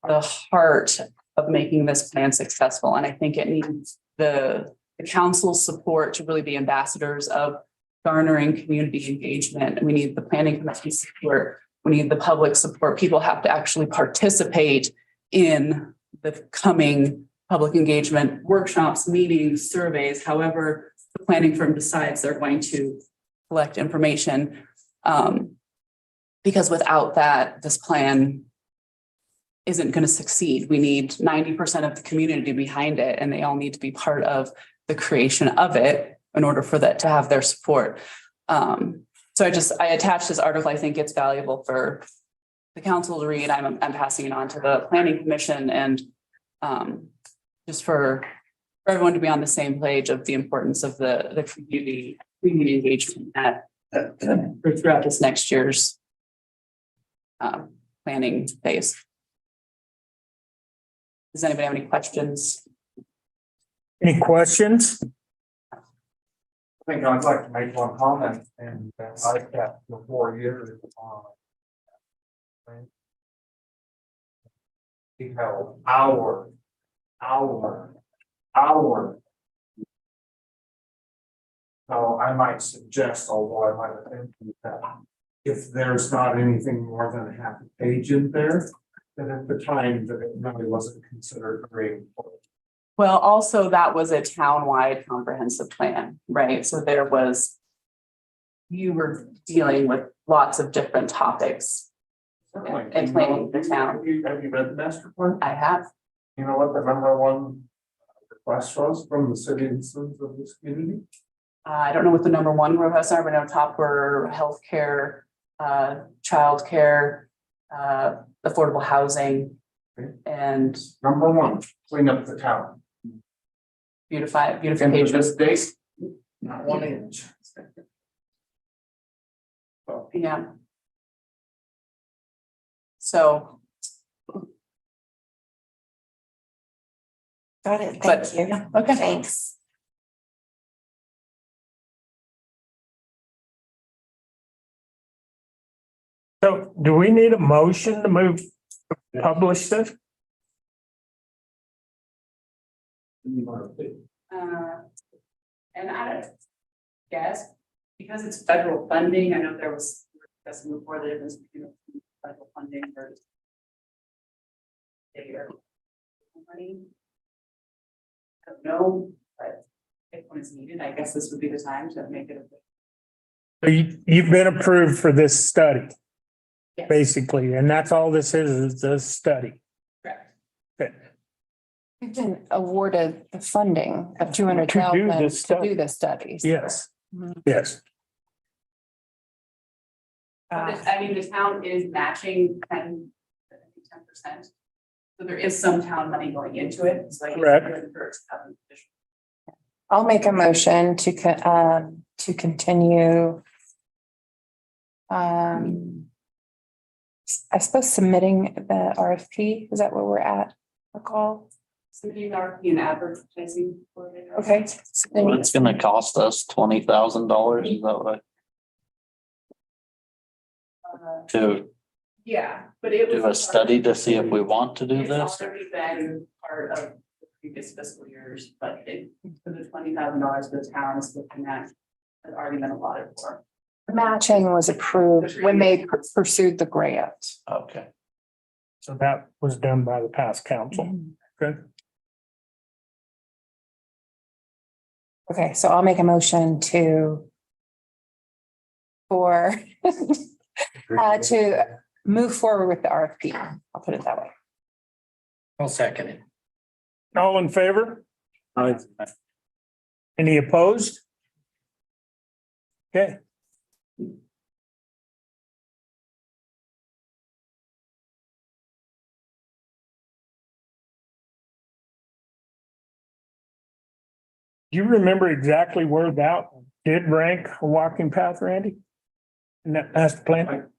the heart of making this plan successful. And I think it needs the council's support to really be ambassadors of garnering community engagement. We need the planning committee support. We need the public support. People have to actually participate in the coming public engagement workshops, meetings, surveys, however the planning firm decides they're going to collect information. Because without that, this plan isn't going to succeed. We need 90% of the community behind it, and they all need to be part of the creation of it in order for that to have their support. So I attached this article. I think it's valuable for the council to read. I'm passing it on to the planning commission, and just for everyone to be on the same page of the importance of the community engagement throughout this next year's planning phase. Does anybody have any questions? Any questions? I think I'd like to make one comment, and I've got the 4 years on. We held hour. So I might suggest, although I might have been that if there's not anything more than a half a page in there, then at the time that it really wasn't considered very important. Well, also that was a town-wide comprehensive plan, right? So you were dealing with lots of different topics and planning the town. Have you read the master plan? I have. You know what the number one request was from the citizens of this community? I don't know what the number one requests are, but no, top were healthcare, childcare, affordable housing, and Number one, clean up the town. And to beautification. this date, not 1 inch. So, Yeah. So, Got it. but, Thank you. okay. Thanks. So do we need a motion to publish this? And I don't guess, because it's federal funding, I know there was discussing before the difference between federal funding versus state or money. I don't know, but if when it's needed, I guess this would be the time to make it. So you've been approved for this study, Yes. basically, and that's all this is a study. Correct. Okay. We've been awarded the funding of To do the 200,000 to study. do the studies. Yes, Mhm. yes. I mean, the town is matching 10%. So there is some town money going into it. So I guess Correct. it would hurt to have an additional. I'll make a motion to continue. I suppose submitting the RFP, is that where we're at? A call? Submitting RFP and advertising for it. Okay. Well, it's gonna cost us $20,000, is that what to Yeah, but it was. do a study to see if we want to do It's this? already been part of the previous fiscal year's budget. For the $20,000 the town is looking at, has already been allotted for. Matching was approved when they pursued the grant. Okay. So that was done by the past council. Okay. Okay, so I'll make a motion to move forward with the RFP. I'll put it that way. I'll second it. All in favor? Any opposed? Okay. Do you remember exactly where that did rank a walking path, Randy? In that master plan?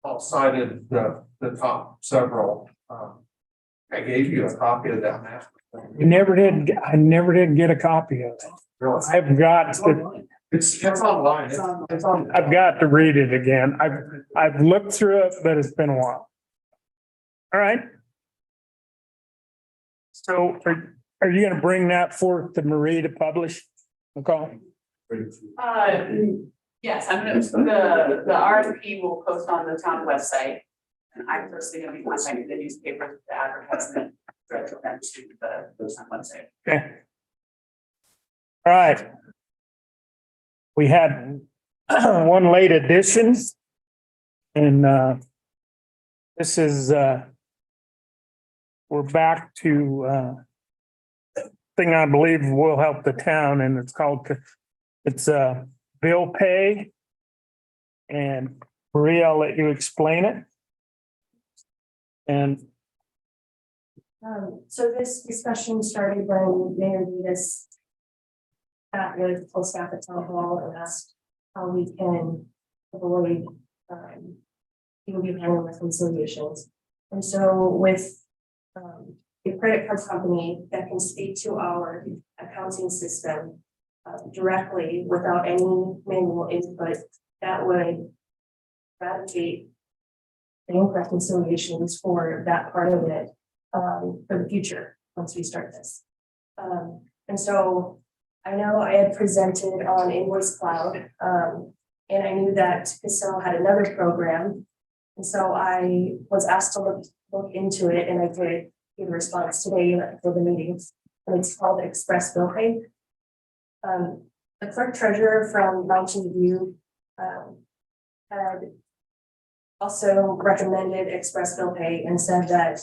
All cited the top several. I gave you a copy of that map. I never did get a copy of it. Really? I've got to, It's online. It's on. I've got to read it again. I've looked through it, but it's been a while. All right. So are you gonna bring that forth to Marie to publish? McCall? Yes, I'm gonna, the RFP will post on the town website. And I'm personally gonna be contacting the newspaper, the advertisement, direct them to the town website. Okay. All right. We had one late addition. And this is we're back to thing I believe will help the town, and it's called, it's bill pay. And Maria, I'll let you explain it. And So this discussion started when Mayor Davis sat with full staff at town hall and asked how we can avoid people giving reconciliations. And so with a credit card company that can speak to our accounting system directly without any manual input, that would eradicate bank reconciliations for that part of it for the future, once we start this. And so I know I had presented on Invoice Cloud, and I knew that Casella had another program. And so I was asked to look into it, and I did give a response today for the meetings, and it's called Express Bill Pay. The clerk treasurer from Mountain View had also recommended Express Bill Pay and said that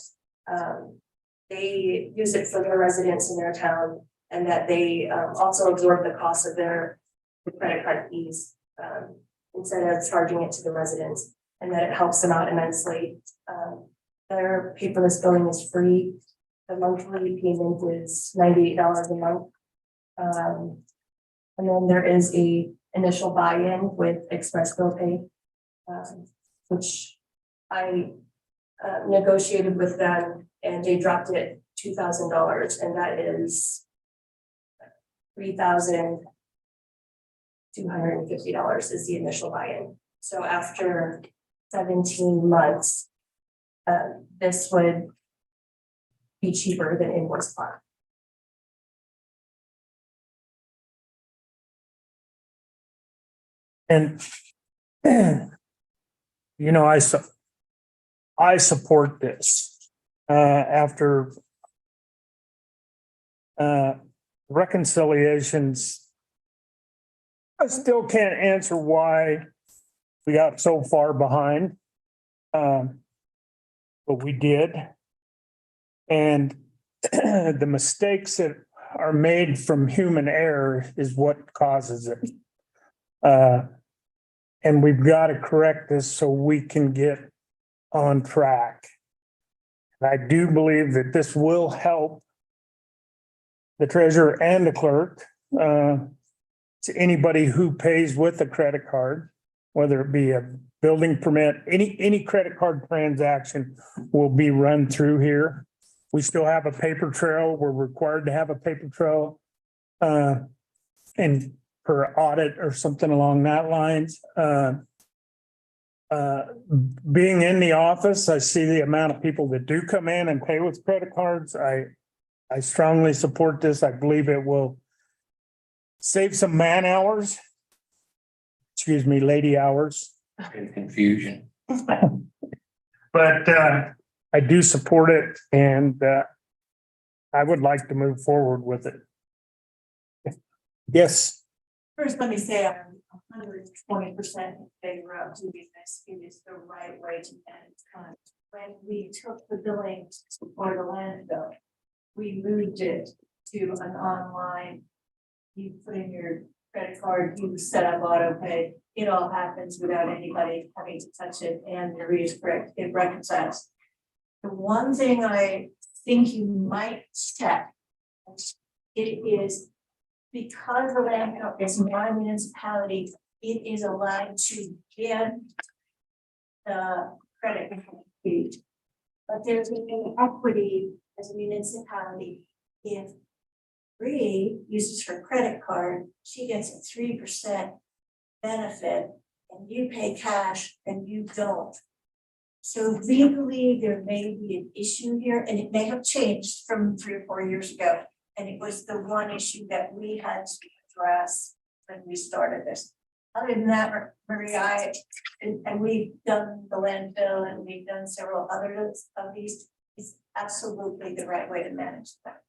they use it for their residents in their town, and that they also absorb the cost of their credit card fees instead of charging it to the residents, and that it helps them out immensely. Their paperless billing is free. The monthly payment is $98 a month. And then there is a initial buy-in with Express Bill Pay, which I negotiated with them, and they dropped it $2,000, and that is $3,250 is the initial buy-in. So after 17 months, this would be cheaper than Invoice Cloud. And you know, I support this after reconciliations. I still can't answer why we got so far behind. But we did. And the mistakes that are made from human error is what causes it. And we've got to correct this so we can get on track. And I do believe that this will help the treasurer and the clerk, to anybody who pays with a credit card, whether it be a building permit, any credit card transaction will be run through here. We still have a paper trail. We're required to have a paper trail and per audit or something along that lines. Being in the office, I see the amount of people that do come in and pay with credit cards. I strongly support this. I believe it will save some man hours. Excuse me, lady hours. And confusion. But I do support it, and I would like to move forward with it. Yes. First, let me say I'm 120% in favor of doing this. It is the right way to manage time. When we took the billing for the landfill, we moved it to an online. You put in your credit card, you set up auto pay. It all happens without anybody having to touch it, and the read is correct. It reconciles. The one thing I think you might check, it is because the landfill is not a municipality, it is allowed to get the credit fee. But there's an equity as a municipality. If Bree uses her credit card, she gets a 3% benefit, and you pay cash and you don't. So legally, there may be an issue here, and it may have changed from 3 or 4 years ago. And it was the one issue that we had to address when we started this. Other than that, Maria, and we've done the landfill and we've done several others of these, is absolutely the right way to manage that.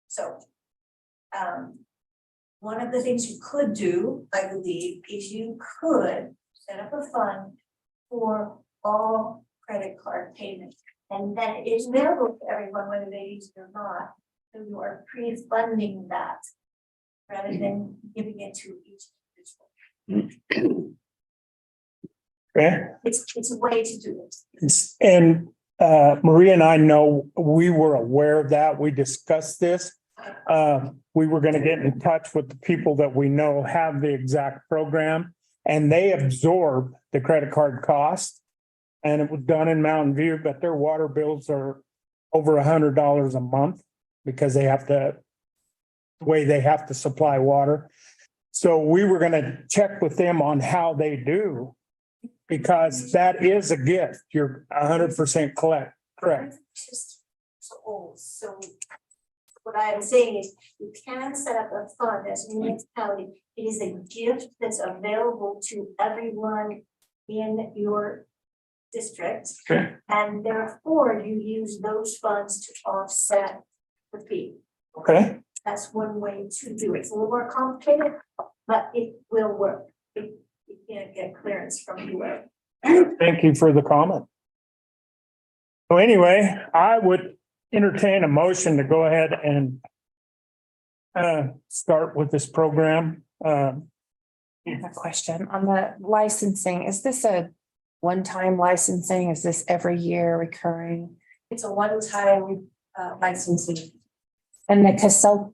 So, one of the things you could do, I believe, is you could set up a fund for all credit card payments. And then it is available to everyone, whether they use it or not. So you are pre-funding that rather than giving it to each individual. Okay, It's a way to do it. and Maria and I know we were aware of that. We discussed this. We were gonna get in touch with the people that we know have the exact program, and they absorb the credit card cost. And it was done in Mountain View, but their water bills are over $100 a month because they have to, the way they have to supply water. So we were gonna check with them on how they do, because that is a gift. You're 100% correct. It's just so old, so. What I am saying is, you can set up a fund as a municipality. It is a gift that's available to everyone in your district. Okay. And therefore, you use those funds to offset the fee. Okay, That's one way to do it. It's a little more complicated, but it will work. You can't get clearance from whoever. thank you for the comment. So anyway, I would entertain a motion to go ahead and start with this program. I have a question on the licensing. Is this a one-time licensing? Is this every year recurring? It's a one-time licensing. And the Casell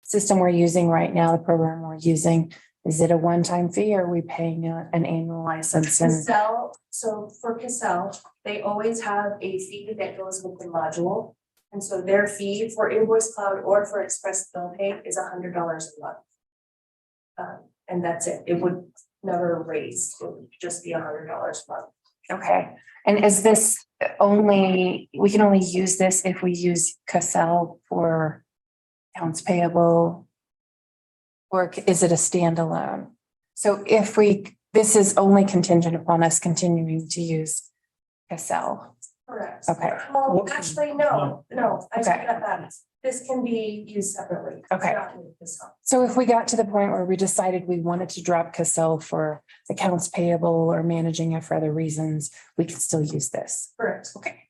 system we're using right now, the program we're using, is it a one-time fee or are we paying an annual license? And Casell, so for Casell, they always have a fee that goes with the module. And so their fee for Invoice Cloud or for Express Bill Pay is $100 a month. And that's it. It would never raise. It would just be $100 a month. okay. And is this only, we can only use this if we use Casell for accounts payable? Or is it a standalone? So if this is only contingent upon us continuing to use Casell. Correct. Okay. Well, actually, no, I Okay. take that back. This can be used separately. Okay. Not with Casell. So if we got to the point where we decided we wanted to drop Casell for accounts payable or managing it for other reasons, we could still use this. Correct. Okay.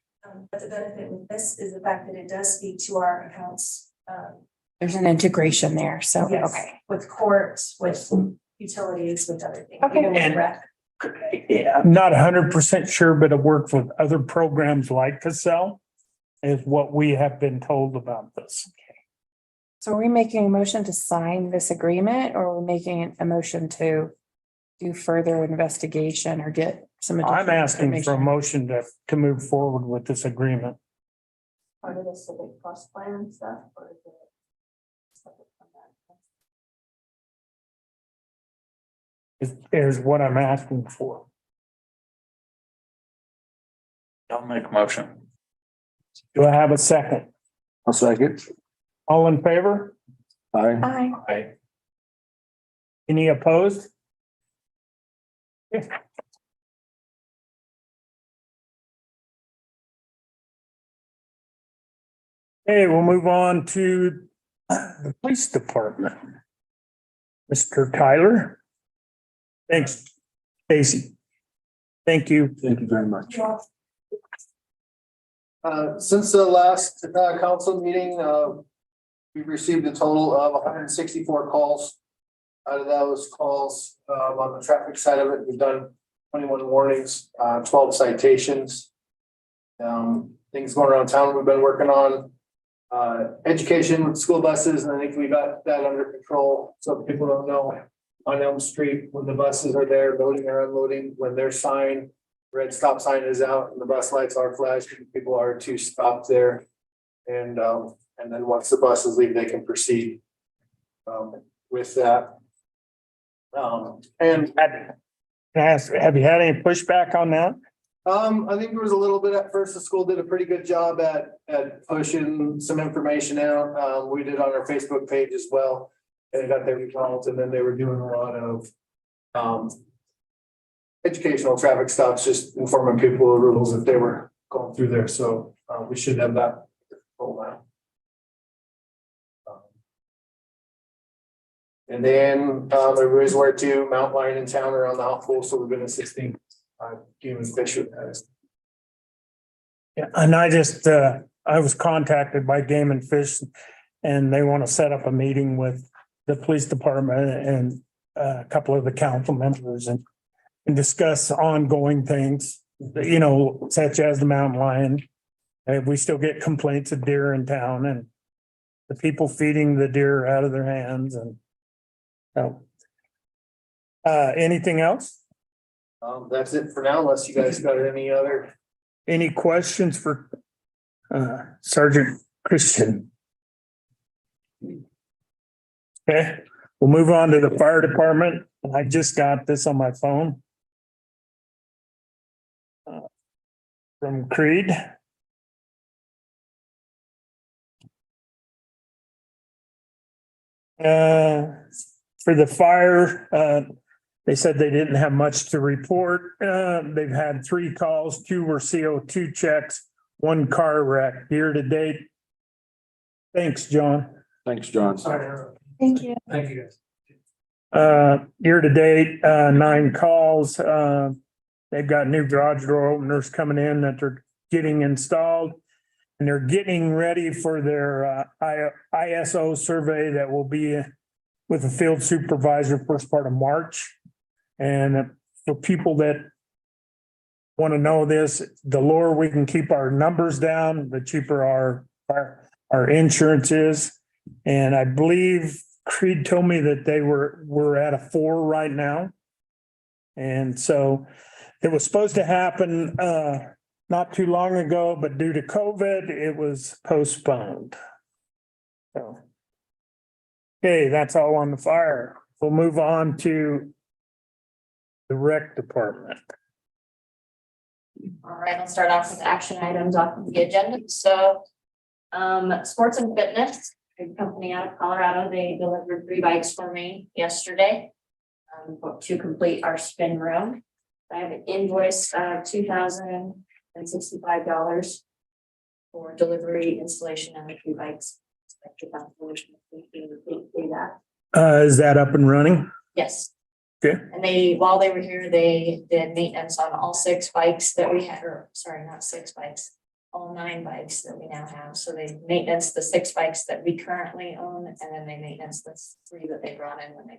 But the benefit with this is the fact that it does speak to our accounts. There's an integration there. So, Yes, okay. with courts, with utilities, with other things. Okay. even with And- rec. Yeah, I'm not 100% sure, but it works with other programs like Casell is what we have been told about this. So are we making a motion to sign this agreement or are we making a motion to do further investigation or get some? I'm additional asking for a information? motion to move forward with this agreement. Part of the civic cost plan stuff or is it separate from that? Is what I'm asking for. I'll make a motion. Do I have a second? I'll second. All in favor? Aye. Aye. Any opposed? Okay. Okay, we'll move on to the police department. Mr. Tyler. Thanks, Stacy. Thank you. Thank you very much. Since the last council meeting, we've received a total of 164 calls. Out of those calls, on the traffic side of it, we've done 21 warnings, 12 citations. Things going around town we've been working on. Education with school buses, and I think we got that under control. So people don't know, on Elm Street, when the buses are there loading or unloading, when their sign, red stop sign is out and the bus lights are flashing, people are to stop there. And then once the buses leave, they can proceed with that. And Can I ask, have you had any pushback on that? I think there was a little bit at first. The school did a pretty good job at pushing some information out. We did on our Facebook page as well. And it got their results, and then they were doing a lot of educational traffic stops, just informing people of the rules if they were going through there, so, we should have that rolled out. And then, everybody's aware too, Mount Lion in town around the hot pool, so we've been assisting, game and fish with that. Yeah, and I was contacted by Game and Fish and they want to set up a meeting with the police department and a couple of the council members and discuss ongoing things, you know, such as the mountain lion. And we still get complaints of deer in town and the people feeding the deer out of their hands and so. Anything else? That's it for now, unless you guys got any other. Any questions for Sergeant Christian? Okay, we'll move on to the fire department. I just got this on my phone. From Creed. For the fire, they said they didn't have much to report. They've had 3 calls, 2 were CO2 checks, 1 car wreck year to date. Thanks, John. Thanks, John. Thank you. Thank you, guys. Year to date, 9 calls. They've got new garage door openers coming in that they're getting installed. And they're getting ready for their ISO survey that will be with the field supervisor first part of March. And for people that want to know this, the lower we can keep our numbers down, the cheaper our insurance is. And I believe Creed told me that we're at a 4 right now. And so it was supposed to happen not too long ago, but due to COVID, it was postponed. So. Okay, that's all on the fire. We'll move on to the rec department. All right, I'll start off with action items off of the agenda. So, sports and fitness, a company out of Colorado, they delivered 3 bikes for me yesterday to complete our spin room. I have an invoice of $2,065 for delivery, installation, and the 3 bikes. Is that up and running? Yes. Okay. And while they were here, they did maintenance on all 6 bikes that we had, or sorry, not 6 bikes, all 9 bikes that we now have. So they maintenance the 6 bikes that we currently own, and then they maintenance the 3 that they brought in when they.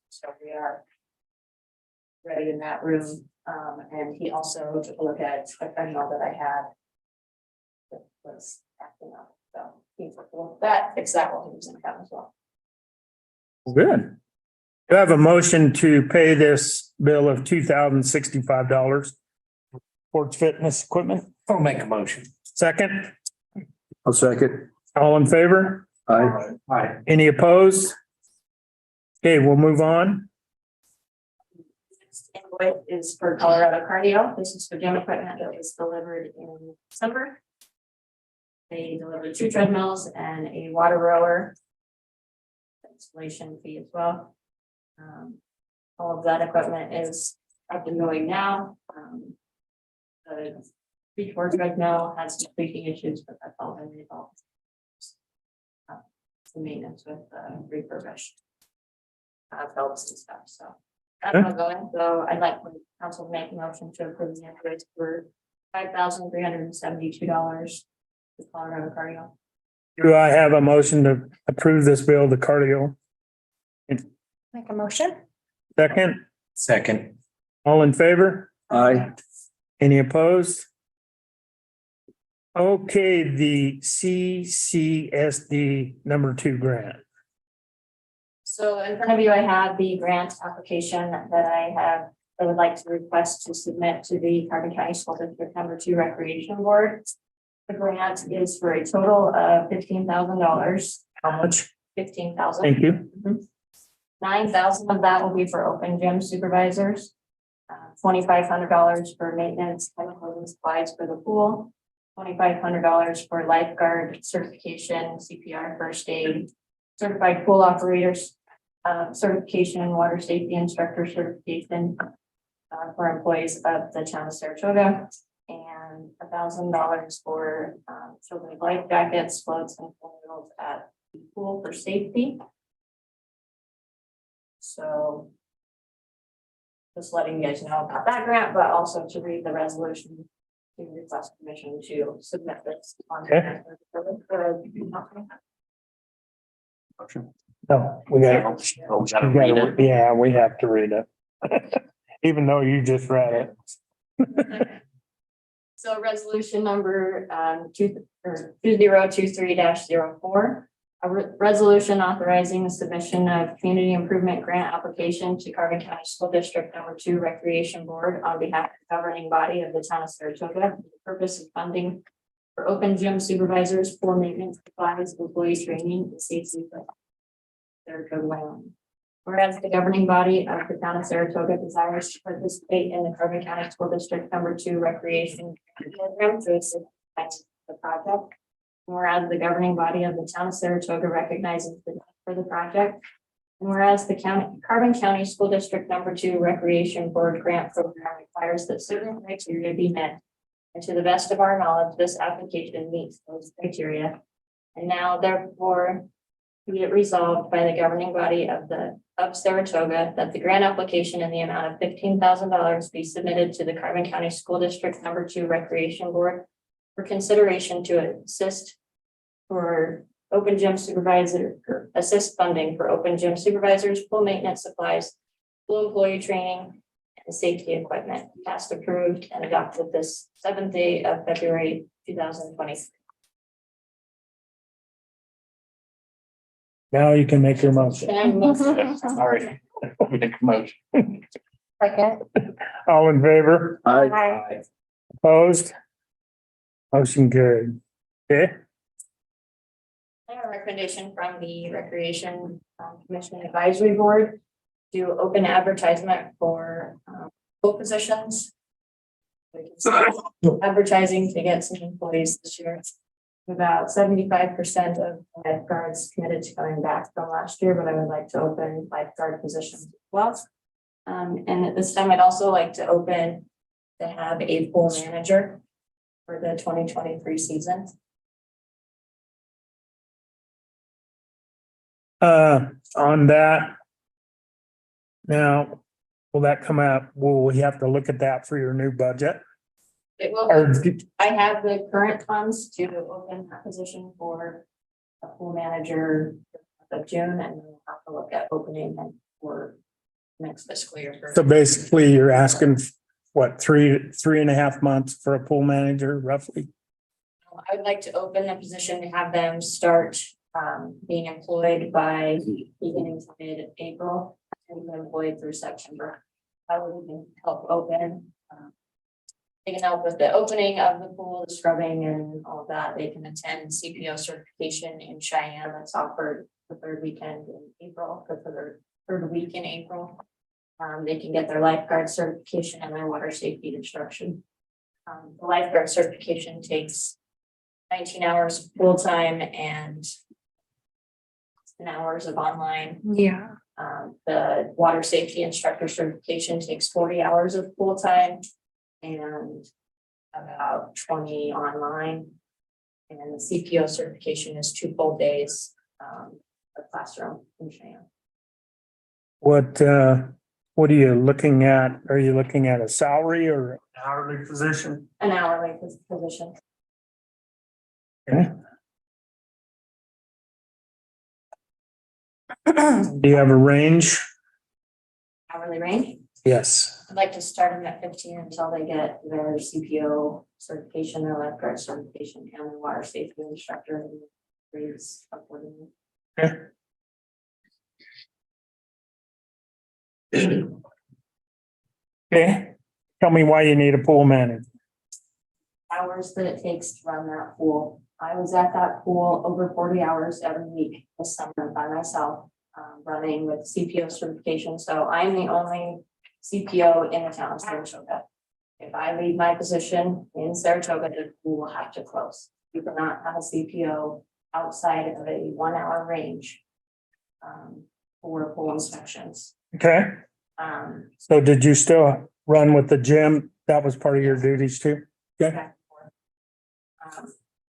So we are ready in that room. And he also took a look at a fentanyl that I had that was acting up. So he took a look at that, fix that while he was in town as well. Good. Do I have a motion to pay this bill of $2,065 sports fitness equipment? I'll make a motion. Second, I'll second. all in favor? Aye. Aye. Any opposed? Okay, we'll move on. Next invoice is for Colorado Cardio. This is for gym equipment that was delivered in December. They delivered 2 treadmills and a water rower. Installation fee as well. All of that equipment is up and going now. The Beachboard treadmill has some leaking issues, but that's all been resolved. Some maintenance with refurbished belts and stuff, so that's all going. So I'd like the council to make a motion to approve the invoice for $5,372 to Colorado Cardio. Do I have a motion to approve this bill to cardio? Make a motion? Second, Second. all in favor? Aye. Any opposed? Okay, the CCSD number 2 grant. So in front of you, I have the grant application that I would like to request to submit to the Carbon County School District number 2 Recreation Board. The grant is for a total of $15,000. How much? 15,000. Thank you. 9,000 of that will be for open gym supervisors. $2,500 for maintenance, chemicals and supplies for the pool. $2,500 for lifeguard certification, CPR, first aid, certified pool operators. certification, water safety instructor certification for employees of the town of Saratoga, and $1,000 for children's life jackets, floats, and wheels at the pool for safety. So just letting you guys know about that grant, but also to read the resolution to request permission to submit this on. Okay. Motion. No, we gotta. Oh, we gotta read it. Yeah, we have to read it. Even though you just read it. So resolution number 2023-04. A resolution authorizing the submission of community improvement grant application to Carbon County School District Number 2 Recreation Board on behalf of the governing body of the town of Saratoga for the purpose of funding for open gym supervisors, pool maintenance supplies, employee training, and safety. Saratoga, Wyoming. Whereas the governing body of the town of Saratoga desires to participate in the Carbon County School District Number 2 Recreation Program to assist the project. Whereas the governing body of the town of Saratoga recognizes the need for the project. And whereas the Carbon County School District Number 2 Recreation Board Grant Program requires that certain criteria be met. And to the best of our knowledge, this application meets those criteria. And now therefore, be it resolved by the governing body of Saratoga that the grant application in the amount of $15,000 be submitted to the Carbon County School District Number 2 Recreation Board for consideration to assist for open gym supervisor, or assist funding for open gym supervisors, pool maintenance supplies, pool employee training, and safety equipment. Passed, approved, and adopted this 7th day of February 2020. Now you can make your motion. Sorry. Make a motion. Second. All in favor? Aye. Opposed? Motion carried. Okay, I have a recommendation from the Recreation Commission Advisory Board to open advertisement for pool positions. Advertising to get some employees this year. About 75% of lifeguards committed to coming back from last year, but I would like to open lifeguard positions as well. And at this time, I'd also like to have a pool manager for the 2023 season. On that. Now, will that come out? Will we have to look at that for your new budget? It will. Or I have the current funds to open that position for a pool manager of June, and we'll have to look at opening it for next fiscal year. so basically you're asking what, 3.5 months for a pool manager roughly? I would like to open the position to have them start being employed by beginning to mid-April and be employed through September. I would even help open. They can help with the opening of the pool, the scrubbing and all of that. They can attend CPO certification in Cheyenne that's offered the third weekend in April, for the third week in April. They can get their lifeguard certification and their water safety instruction. The lifeguard certification takes 19 hours full time and 10 hours of online. Yeah. The water safety instructor certification takes 40 hours of full time and about 20 online. And the CPO certification is 2 full days of classroom in Cheyenne. What are you looking at? Are you looking at a salary or an hourly position? An hourly position. Okay. Do you have a range? Hourly range. Yes. I'd like to start them at 15 until they get their CPO certification, their lifeguard certification, and their water safety instructor and grades accordingly. Okay, tell me why you need a pool manager. Hours that it takes to run that pool. I was at that pool over 40 hours every week this summer by myself, running with CPO certification. So I'm the only CPO in the town of Saratoga. If I leave my position in Saratoga, the pool will have to close. You cannot have a CPO outside of a 1 hour range for pool inspections. Okay, so did you still run with the gym? That was part of your duties too? Okay,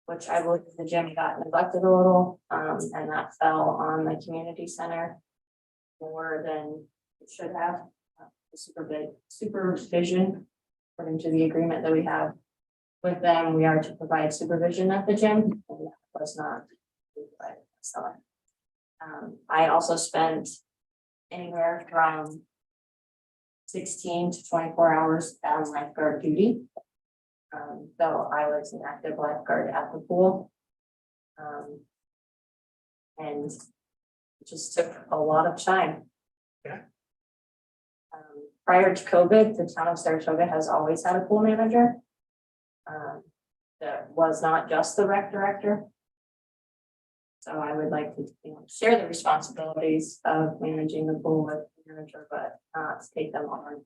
Which I believe the gym got neglected a little, and that fell on the community center more than it should have. The supervision, according to the agreement that we have with them, we are to provide supervision at the gym, and that was not provided. So, I also spent anywhere from 16 to 24 hours on lifeguard duty. So I was an active lifeguard at the pool. And it just took a lot of time. Yeah. Prior to COVID, the town of Saratoga has always had a pool manager. That was not just the rec director. So I would like to, share the responsibilities of managing the pool with the manager, but not take them on.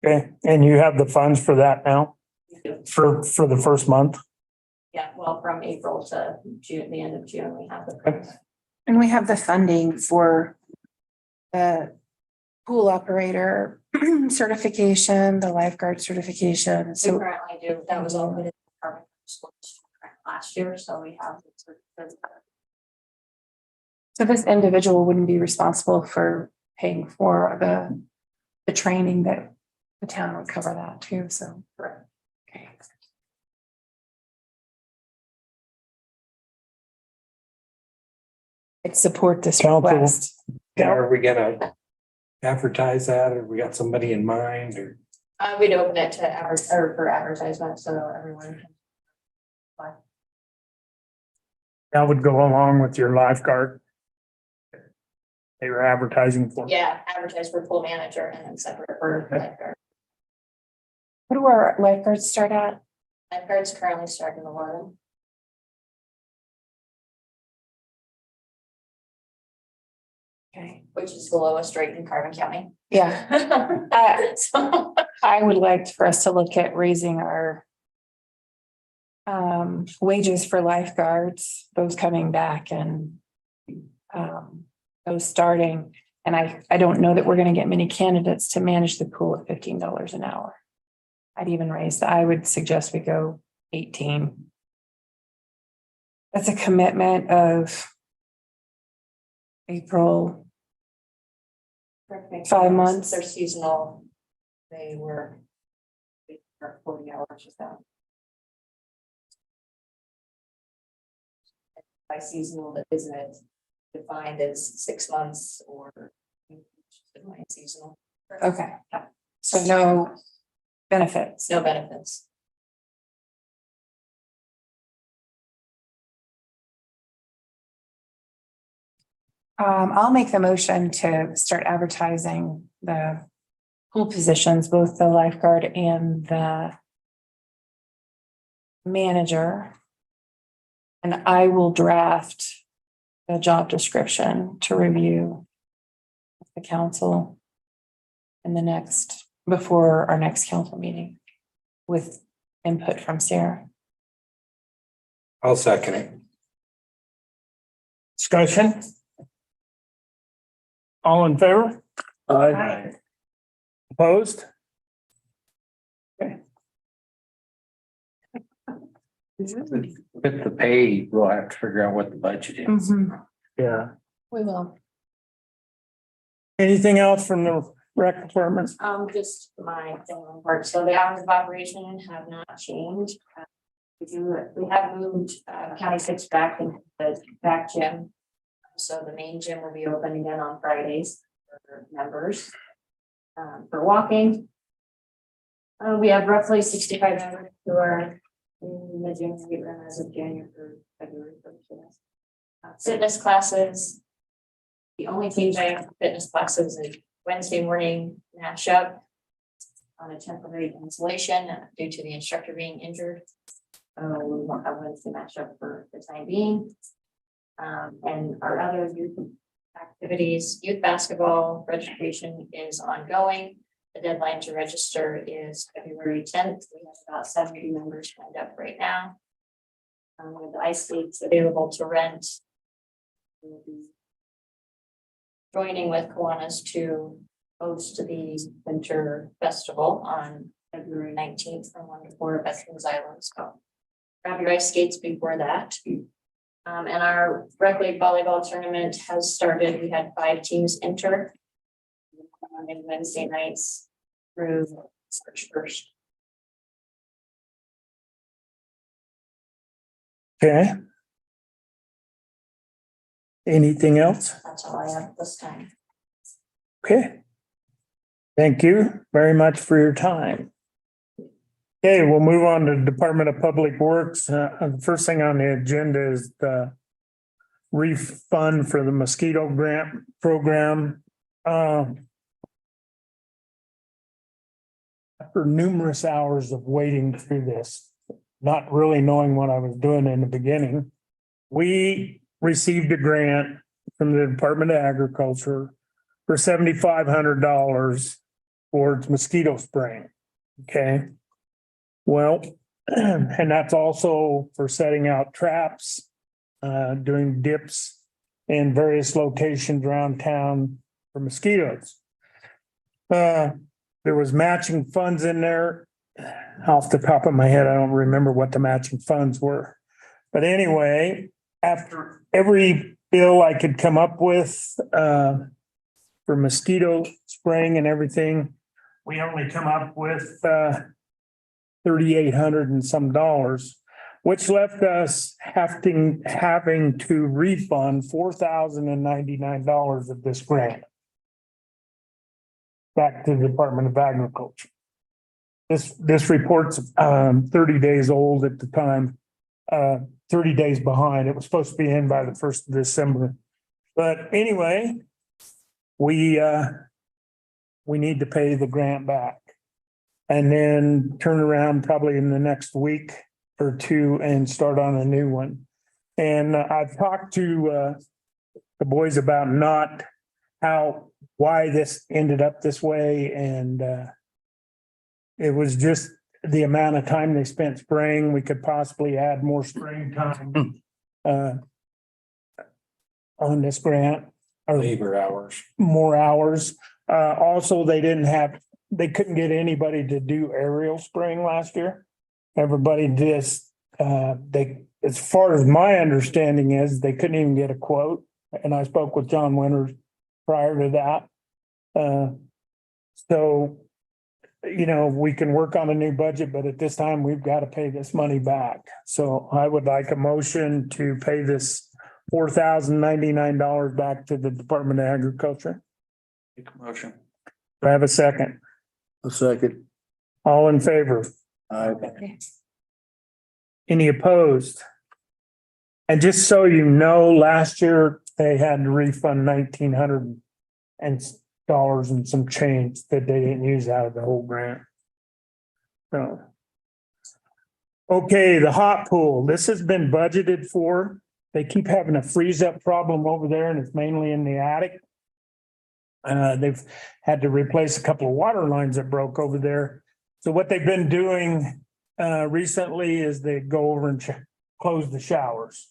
okay, and you have the funds for that now for the first month? Yeah, well, from April to June, the end of June, we have the. And we have the funding for the pool operator certification, the lifeguard certification. We So currently do, that was all within the Department of School District last year, so we have. So this individual wouldn't be responsible for paying for the training that the town would cover that too, so. Correct. Okay. I'd support this Council. request. Are we gonna advertise that, or we got somebody in mind, or? We'd open it to for advertisement, so everyone. That would go along with your lifeguard. They were advertising for. Yeah, advertise for pool manager and then separate for lifeguard. What do our lifeguards start at? Lifeguards currently start in 11. Okay. Which is the lowest rate in Carbon County. Yeah. So, I would like for us to look at raising our wages for lifeguards, those coming back and those starting. And I don't know that we're going to get many candidates to manage the pool at $15 an hour. I'd even raise that. I would suggest we go 18. That's a commitment of April, correct me if 5 I'm wrong, months. since they're seasonal. They work 40 hours with them. By seasonal, that isn't defined as 6 months or defined seasonal. Okay. So no benefits. No benefits. I'll make the motion to start advertising the pool positions, both the lifeguard and the manager. And I will draft the job description to review with the council in the before our next council meeting with input from Sarah. I'll second it. Discussion? All in favor? Aye. Opposed? With the pay, we'll have to figure out what the budget is. Yeah. We will. Anything else from the rec department? Just my general part. So the hours of operation have not changed. We have moved County 6 back into the back gym. So the main gym will be open again on Fridays for members. For walking. We have roughly 65 members who are in the gym as of January or February. Fitness classes. The only change I have for fitness classes is Wednesday morning mashup on a temporary cancellation due to the instructor being injured. We won't have Wednesday mashup for the time being. And our other youth activities, youth basketball registration is ongoing. The deadline to register is February 10th. We have about 70 members signed up right now. With the ice skates available to rent. We'll be joining with Kiwanis to host the winter festival on February 19th from 1 to 4 at Veterans Island. So grab your ice skates before that. And our rec league volleyball tournament has started. We had 5 teams enter on Wednesday nights through March 1st. Okay. Anything else? That's all I have this time. Okay. Thank you very much for your time. Okay, we'll move on to Department of Public Works. The first thing on the agenda is the refund for the mosquito grant program. After numerous hours of wading through this, not really knowing what I was doing in the beginning, we received a grant from the Department of Agriculture for $7,500 towards mosquito spraying. Okay. Well, and that's also for setting out traps, doing dips in various locations around town for mosquitoes. There was matching funds in there. Off the top of my head, I don't remember what the matching funds were. But anyway, after every bill I could come up with for mosquito spraying and everything, we only come up with $3,800 and some dollars, which left us having to refund $4,099 of this grant back to the Department of Agriculture. This report's 30 days old at the time, 30 days behind. It was supposed to be in by the 1st of December. But anyway, we need to pay the grant back and then turn around probably in the next week or two and start on a new one. And I've talked to the boys about why this ended up this way. And it was just the amount of time they spent spraying. We could possibly add more spraying time on this grant. Or Labor hours. more hours. Also, they couldn't get anybody to do aerial spraying last year. Everybody just, as far as my understanding is, they couldn't even get a quote. And I spoke with John Winters prior to that. So, we can work on a new budget, but at this time, we've got to pay this money back. So I would like a motion to pay this $4,099 back to the Department of Agriculture. Make a motion. Do I have a second? A second. All in favor? Any opposed? And just so you know, last year they had to refund $1,900 and some change that they didn't use out of the whole grant. So. Okay, the hot pool. This has been budgeted for. They keep having a freeze up problem over there and it's mainly in the attic. They've had to replace a couple of water lines that broke over there. So what they've been doing recently is they go over and close the showers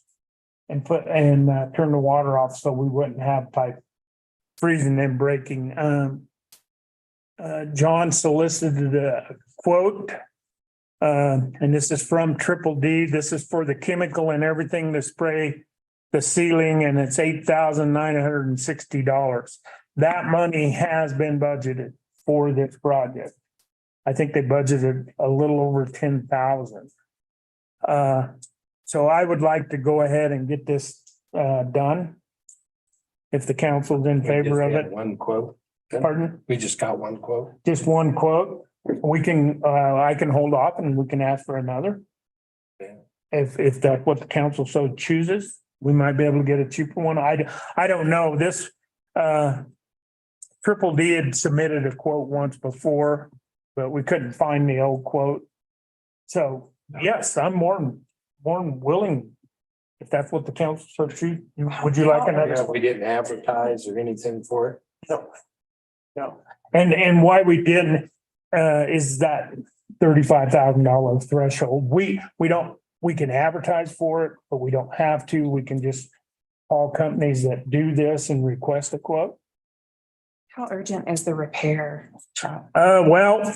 and turn the water off so we wouldn't have pipe freezing and breaking. John solicited a quote. And this is from Triple D. This is for the chemical and everything to spray the ceiling, and it's $8,960. That money has been budgeted for this project. I think they budgeted a little over 10,000. So I would like to go ahead and get this done. If the council's in favor of it. One quote. Pardon? We just got one quote. Just one quote. We can, I can hold off and we can ask for another. If that's what the council so chooses, we might be able to get a cheaper one. I don't know. This Triple D had submitted a quote once before, but we couldn't find the old quote. So yes, I'm more than willing. If that's what the council so choose, would you like another? We didn't advertise or anything for it. No. And why we didn't is that $35,000 threshold. We can advertise for it, but we don't have to. We can just call companies that do this and request a quote. How urgent is the repair? Charles? Well.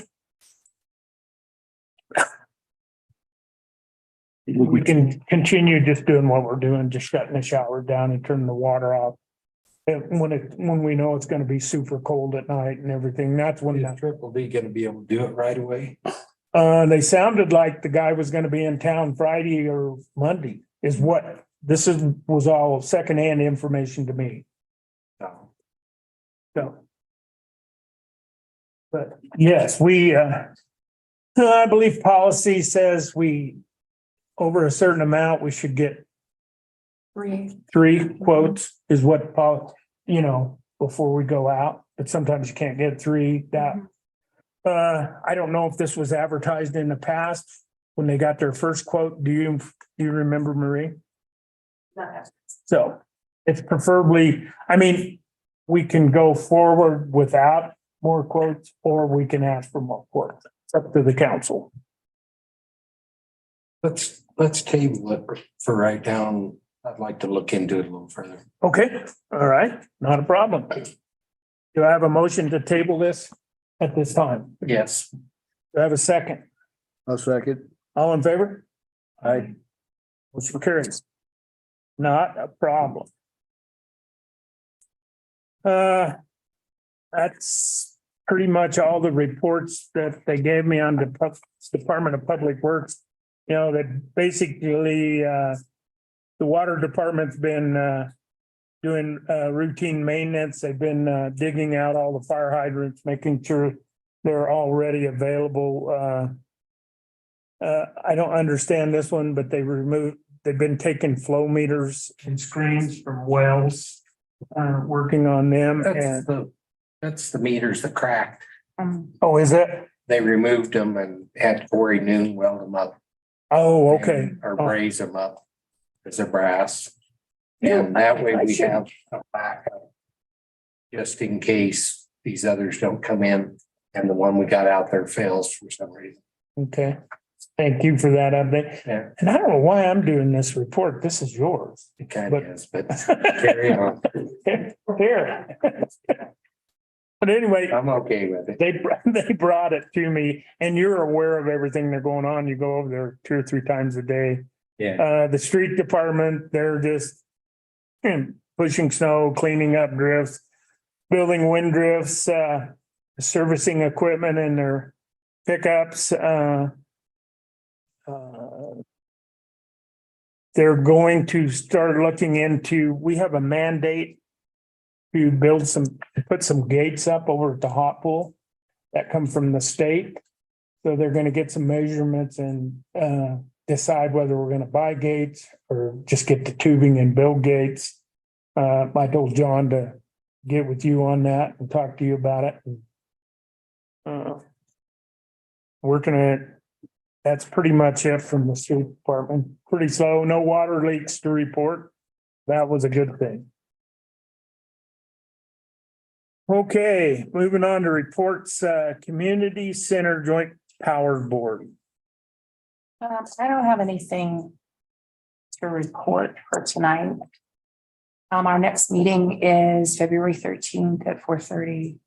We can continue just doing what we're doing, just shutting the shower down and turning the water off. And when we know it's gonna be super cold at night and everything, that's when, Is Triple D gonna be able to do it right away? they sounded like the guy was gonna be in town Friday or Monday is what, was all secondhand information to me, No. so. But yes, I believe policy says over a certain amount, we should get 3 quotes is what, before we go out, but sometimes you can't get 3 that. I don't know if this was advertised in the past when they got their first quote. Do you remember, Marie? So it's preferably, we can go forward without more quotes, or we can ask for more quotes. It's up to the council. Let's table it for right now. I'd like to look into it a little further. Okay, all right, not a problem. Do I have a motion to table this at this time? Yes. Do I have a second? I'll second. All in favor? Aye. Motion carries. Not a problem. That's pretty much all the reports that they gave me on the Department of Public Works. That basically, the water department's been, doing, routine maintenance. They've been, digging out all the fire hydrants, making sure they're already available. I don't understand this one, but they've been taking flow meters and screens from wells, working on them and. That's the meters that cracked. Oh, is it? They removed them and had Corey Noon weld them up. Oh, okay. Or braze them up as a brass. And that way we have a backup. Just in case these others don't come in and the one we got out there fails for some reason. Okay. Thank you for that update. Yeah. And I don't know why I'm doing this report. This is yours. It kind of is, but carry on. Here. But anyway, I'm okay with it. they brought it to me and you're aware of everything they're going on. You go over there 2 or 3 times a day. Yeah. The street department, they're just pushing snow, cleaning up drifts, building wind drifts, servicing equipment in their pickups. They're going to start looking into, we have a mandate to put some gates up over at the hot pool that come from the state. So they're gonna get some measurements and decide whether we're gonna buy gates or just get the tubing and build gates. I told John to get with you on that and talk to you about it. Working at it. That's pretty much it from the street department. Pretty slow, no water leaks to report. That was a good thing. Okay, moving on to reports, Community Center Joint Powers Board. I don't have anything to report for tonight. Our next meeting is February 13th at 4:30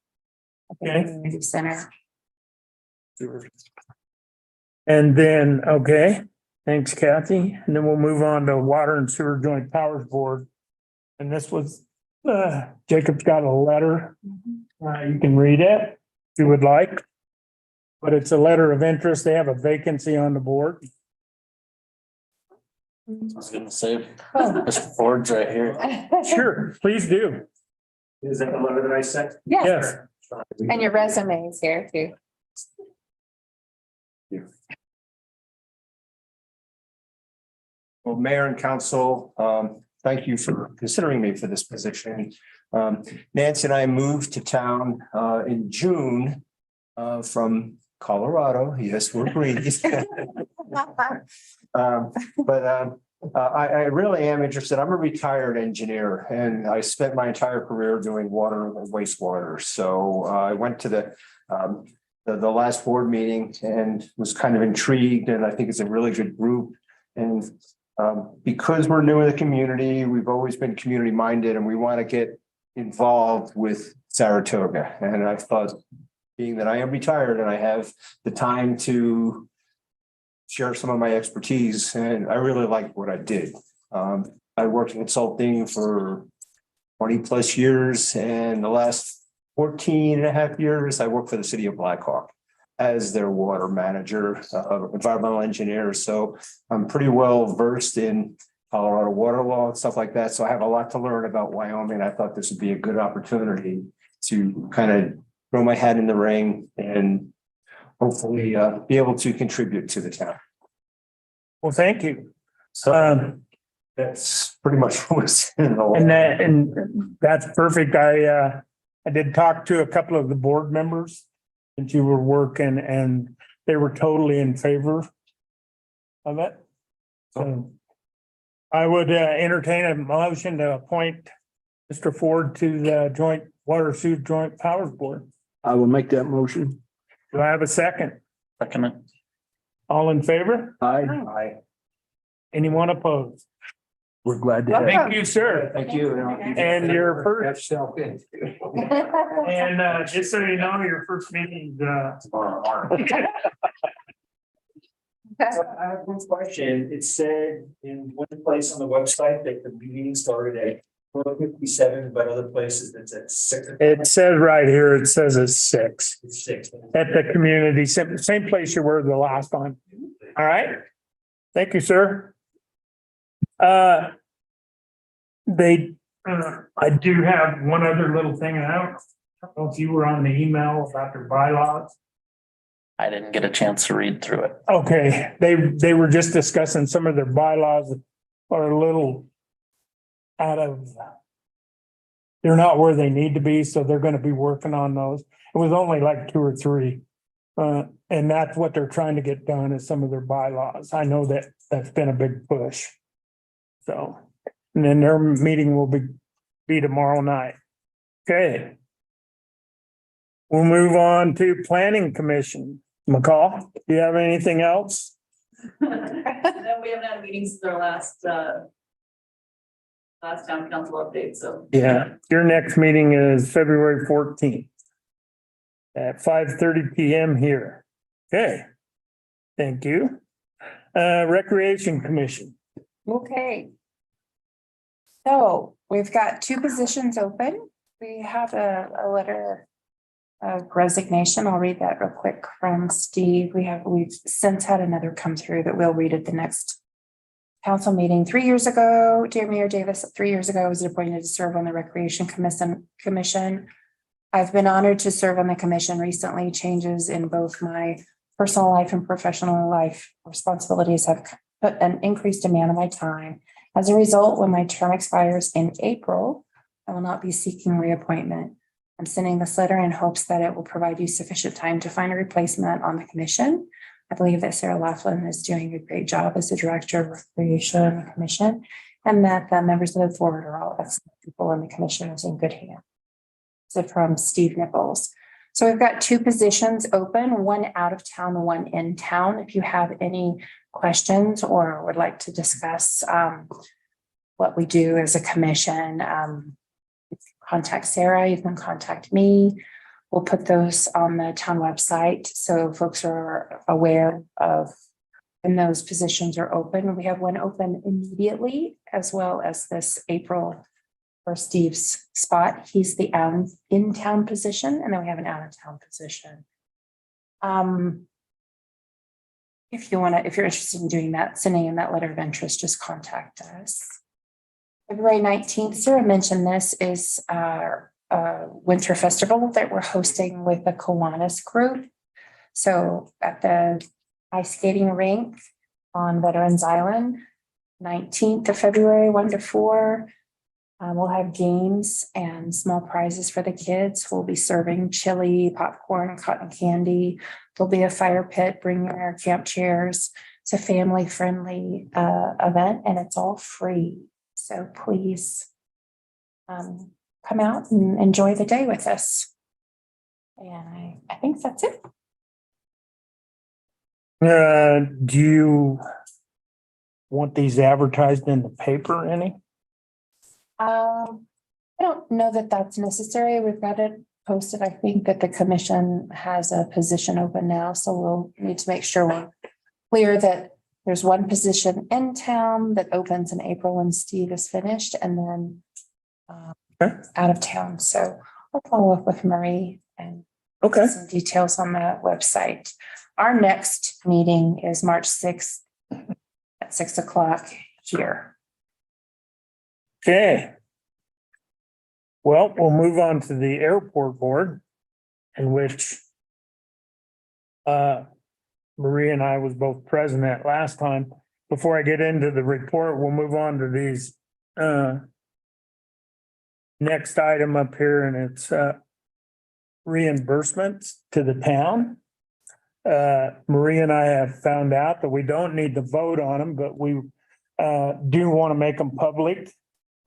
at the Okay. Community Center. And then, okay, thanks Kathy. And then we'll move on to Water and Sewer Joint Powers Board. And this was, Jacob's got a letter. You can read it if you would like. But it's a letter of interest. They have a vacancy on the board. I was gonna say, Mr. Ford's right here. Sure, please do. Is that the letter that I sent? Yes. And your resume is here too. Well, Mayor and Council, thank you for considering me for this position. Nancy and I moved to town in June from Colorado. Yes, we're breathed. I really am interested. I'm a retired engineer and I spent my entire career doing water and wastewater. So I went to the last board meeting and was kind of intrigued, and I think it's a really good group. And because we're new in the community, we've always been community minded and we want to get involved with Saratoga. And I thought, being that I am retired and I have the time to share some of my expertise, and I really liked what I did. I worked in consulting for 20+ years, and the last 14 and a half years, I worked for the city of Blackhawk as their water manager, environmental engineer. So I'm pretty well versed in Colorado water law and stuff like that. So I have a lot to learn about Wyoming. I thought this would be a good opportunity to kind of throw my hat in the ring and hopefully be able to contribute to the town. Well, thank you. So that's pretty much what's in the. And that's perfect. I did talk to a couple of the board members that you were working, and they were totally in favor of it. So I would entertain a motion to appoint Mr. Ford to the Joint Water Sewer Joint Powers Board. I will make that motion. Do I have a second? Second it. All in favor? Aye. Anyone opposed? We're glad to have. Thank you, sir. Thank you. And your first, Have yourself in. and just so you know, your first meeting, So I have one question. It said in one place on the website that the meeting started at 4:57, but other places it's at 6. it says right here, it says it's 6 It's 6. at the community, same place you were the last time. All right. Thank you, sir. I do have one other little thing. I don't know if you were on the email about their bylaws. I didn't get a chance to read through it. Okay, they were just discussing some of their bylaws are a little out of. They're not where they need to be, so they're gonna be working on those. It was only like 2 or 3. And that's what they're trying to get done is some of their bylaws. I know that that's been a big push. So, and then their meeting will be tomorrow night. Okay. We'll move on to Planning Commission. McCall, do you have anything else? No, we haven't had meetings since our last town council update, so. Yeah, your next meeting is February 14th. At 5:30 PM here. Okay. Thank you. Recreation Commission. Okay. So we've got 2 positions open. We have a letter of resignation. I'll read that real quick from Steve. We've since had another come through that we'll read at the next council meeting. 3 years ago, dear Mayor Davis, 3 years ago, I was appointed to serve on the Recreation Commission. I've been honored to serve on the commission recently. Changes in both my personal life and professional life responsibilities have put an increased demand on my time. As a result, when my term expires in April, I will not be seeking reappointment. I'm sending this letter in hopes that it will provide you sufficient time to find a replacement on the commission. I believe that Sarah Laughlin is doing a great job as the Director of Recreation Commission, and that the members of the board are all excellent people, and the commission is in good hands. So from Steve Nichols. So we've got 2 positions open, one out of town, one in town. If you have any questions or would like to discuss what we do as a commission, contact Sarah, you can contact me. We'll put those on the town website so folks are aware of when those positions are open. We have one open immediately, as well as this April for Steve's spot. He's the in-town position, and then we have an out-of-town position. If you're interested in doing that, sending in that letter of interest, just contact us. February 19th, Sarah mentioned this, is our winter festival that we're hosting with the Kiwanis group. So at the ice skating rink on Veterans Island, 19th of February, 1 to 4. We'll have games and small prizes for the kids. We'll be serving chili, popcorn, cotton candy. There'll be a fire pit, bring your camp chairs. It's a family-friendly event, and it's all free. So please come out and enjoy the day with us. And I think that's it. Do you want these advertised in the paper any? I don't know that that's necessary. We've got it posted. I think that the commission has a position open now, so we'll need to make sure we're clear that there's one position in town that opens in April when Steve is finished, and then Okay. out of town. So I'll follow up with Marie and Okay. some details on the website. Our next meeting is March 6th at 6 o'clock here. Okay. Well, we'll move on to the airport board, in which Marie and I was both present at last time. Before I get into the report, we'll move on to these next item up here, and it's reimbursements to the town. Marie and I have found out that we don't need to vote on them, but we do want to make them public.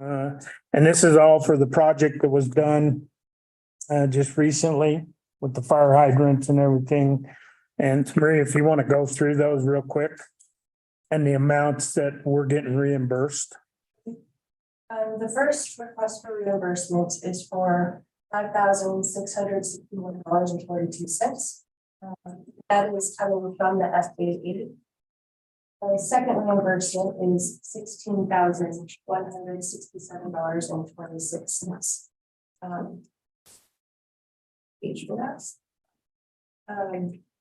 And this is all for the project that was done just recently with the fire hydrants and everything. And Marie, if you want to go through those real quick and the amounts that we're getting reimbursed. The first request for reimbursement is for $5,661.42. That is coming from the FAA. The second reimbursement is $16,167.26. Each for us.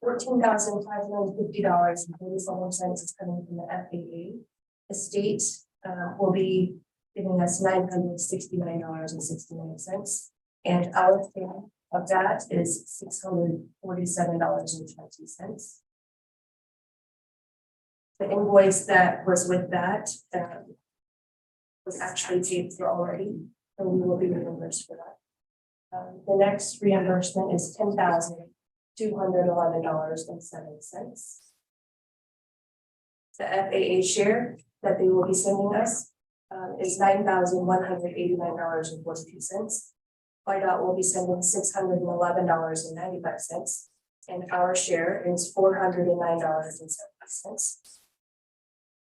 $14,550.37 is coming from the FAA. The state will be giving us $969.69. And our share of that is $647.20. The invoice that was with that was actually paid for already, and we will be reimbursed for that. The next reimbursement is $10,211.07. The FAA share that they will be sending us is $9,189.42. YDOT will be sending $611.95, and our share is $409.70.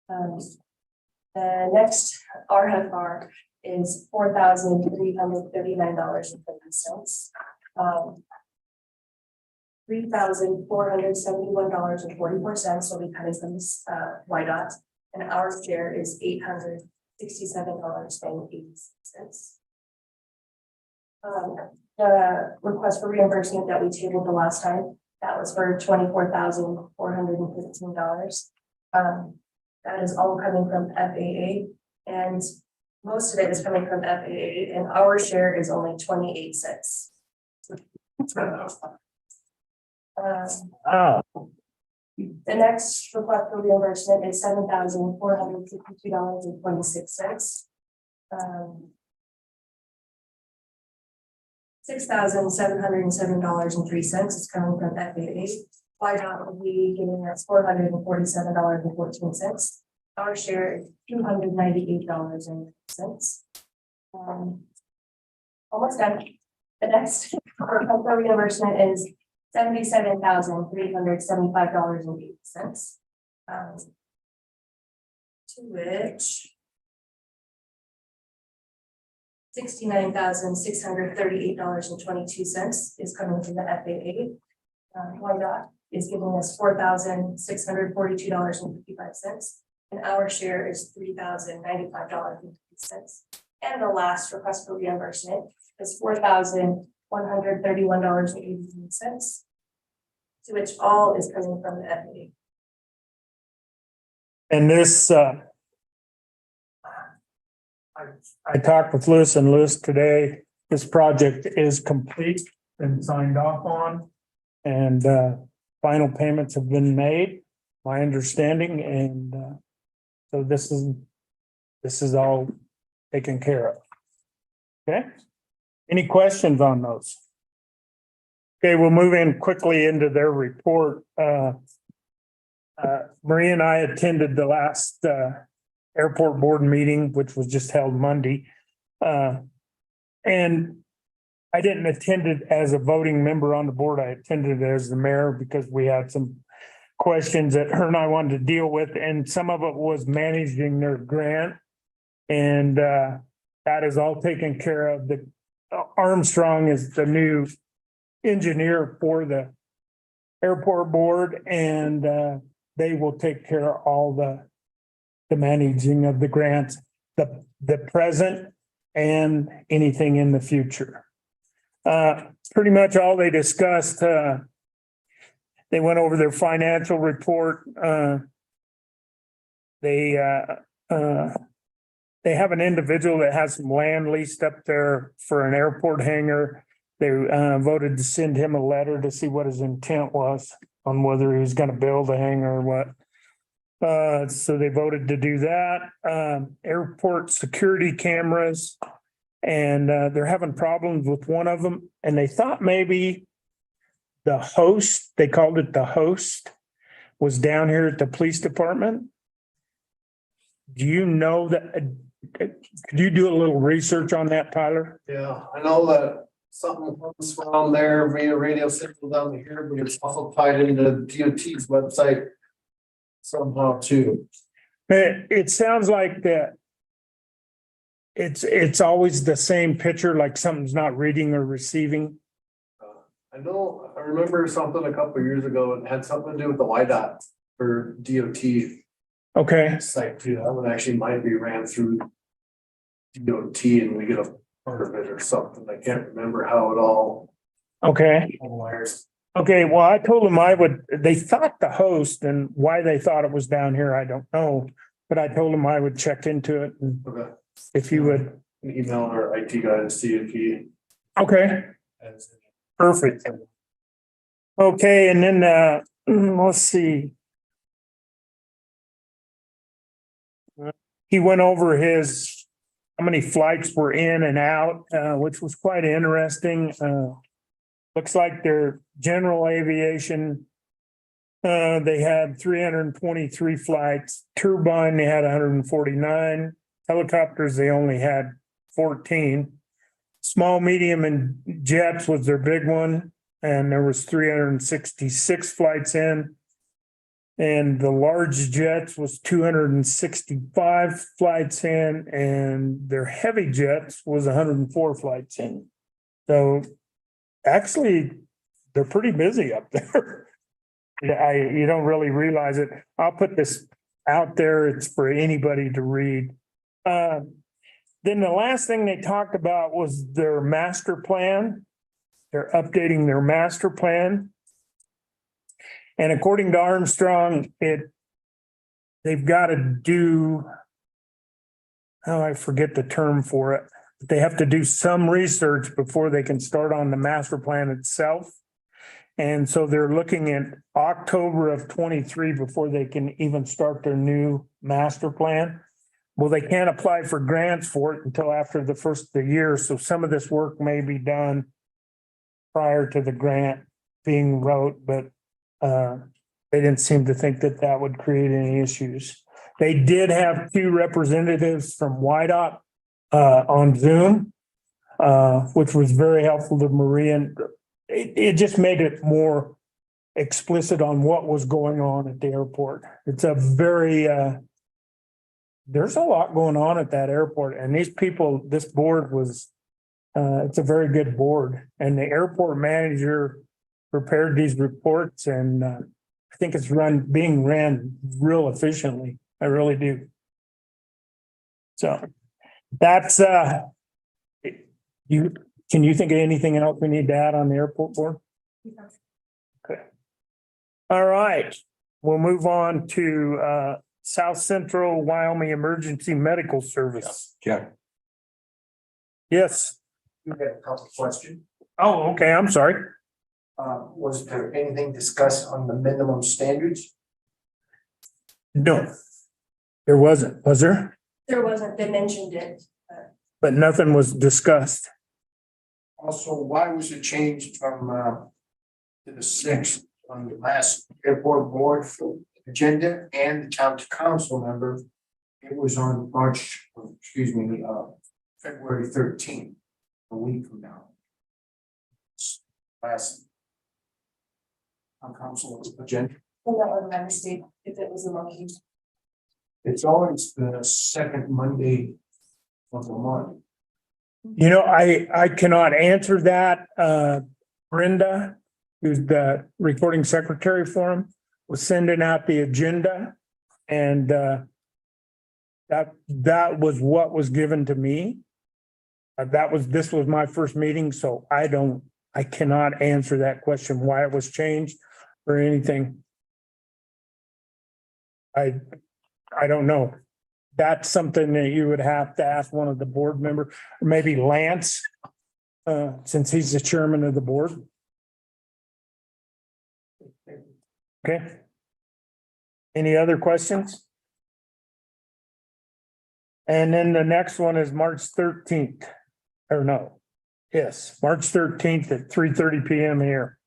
The next RFR is $4,339.50. $3,471.44 will be coming from this YDOT, and our share is $867.86. The request for reimbursement that we tabled the last time, that was for $24,415. That is all coming from FAA, and most of it is coming from FAA, and our share is only 28 cents. The next request for reimbursement is $7,452.26. $6,707.03 is coming from FAA. YDOT will be giving us $447.14. Our share is $298.06. Almost done. The next request for reimbursement is $77,375.80. To which $69,638.22 is coming from the FAA. YDOT is giving us $4,642.55, and our share is $3,095.50. And the last request for reimbursement is $4,131.80, to which all is coming from the FAA. And this, I talked with Lewis and Lewis today. This project is complete and signed off on. And final payments have been made, my understanding, and so this is all taken care of. Okay? Any questions on those? Okay, we'll move in quickly into their report. Marie and I attended the last airport board meeting, which was just held Monday. And I didn't attend it as a voting member on the board. I attended it as the mayor because we had some questions that her and I wanted to deal with, and some of it was managing their grant. And that is all taken care of. The Armstrong is the new engineer for the airport board, and they will take care of all the managing of the grants, the present and anything in the future. Pretty much all they discussed, they went over their financial report. They have an individual that has some land leased up there for an airport hangar. They voted to send him a letter to see what his intent was on whether he was gonna build a hangar or what. So they voted to do that. Airport security cameras. And they're having problems with one of them, and they thought maybe the host, they called it the host, was down here at the police department. Do you know that? Could you do a little research on that, Tyler? Yeah, I know that something comes from there via radio signal down here, but it's also tied into DOT's website somehow too. It sounds like that. It's always the same picture, like something's not reading or receiving. I remember something a couple of years ago, it had something to do with the YDOT for DOT Okay, site too. That one actually might be ran through DOT and we get a part of it or something. I can't remember how it all okay. wires. Okay, well, I told them they thought the host, and why they thought it was down here, I don't know. But I told them I would check into it, and Okay. if you would. Email our IT guy to see if he Okay, has. perfect. Okay, and then let's see. He went over how many flights were in and out, which was quite interesting. Looks like their general aviation, they had 323 flights. Turbine, they had 149. Helicopters, they only had 14. Small, medium, and jets was their big one, and there was 366 flights in. And the large jets was 265 flights in, and their heavy jets was 104 flights in. So actually, they're pretty busy up there. You don't really realize it. I'll put this out there. It's for anybody to read. Then the last thing they talked about was their master plan. They're updating their master plan. And according to Armstrong, they've got to do, I forget the term for it. They have to do some research before they can start on the master plan itself. And so they're looking at October of 23 before they can even start their new master plan. Well, they can't apply for grants for it until after the first of the year. So some of this work may be done prior to the grant being wrote, but they didn't seem to think that would create any issues. They did have 2 representatives from YDOT on Zoom, which was very helpful to Maria. And it just made it more explicit on what was going on at the airport. It's a very, there's a lot going on at that airport, and these people, this board was, it's a very good board, and the airport manager prepared these reports, and I think it's being ran real efficiently. I really do. So that's, can you think of anything else we need to add on the airport board? Okay. All right, we'll move on to South Central Wyoming Emergency Medical Service. Yeah. Yes. You had a couple of questions. Oh, okay, I'm sorry. Was there anything discussed on the minimum standards? No, there wasn't, was there? There wasn't, they mentioned it. But nothing was discussed. Also, why was it changed from to the 6th on the last airport board agenda and the town council member? It was on February 13th, a week from now. Last town council agenda. And that was my mistake, if it was a monkey. It's always the second Monday of the month. You know, I cannot answer that. Brenda, who's the recording secretary for him, was sending out the agenda. And that was what was given to me. This was my first meeting, so I cannot answer that question, why it was changed or anything. I don't know. That's something that you would have to ask one of the board members, or maybe Lance, since he's the chairman of the board. Okay. Any other questions? And then the next one is March 13th, or no, yes, March 13th at 3:30 PM here.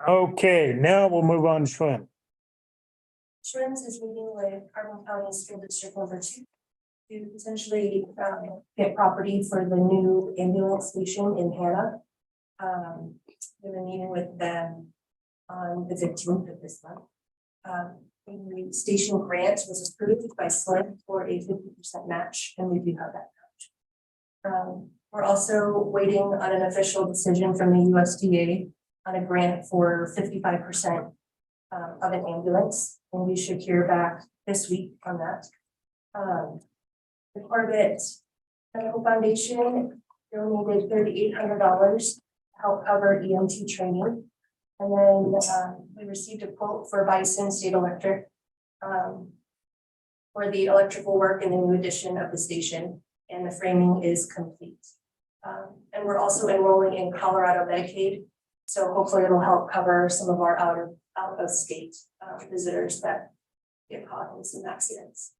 Okay, now we'll move on to Schwinn. Schwinn's is meeting with Carbon County School District number 2 to potentially get property for the new ambulance station in Hannah. We have a meeting with them on the 15th of this month. The station grant was approved by SLIM for a 50% match, and we do have that match. We're also waiting on an official decision from the USDA on a grant for 55% of an ambulance, and we should hear back this week on that. The Corbett Medical Foundation donated $3,800 to help cover EMT training. And then we received a quote for Bison State Electric for the electrical work and the new addition of the station, and the framing is complete. And we're also enrolling in Colorado Medicaid, so hopefully it'll help cover some of our out of state visitors that get caught in some accidents.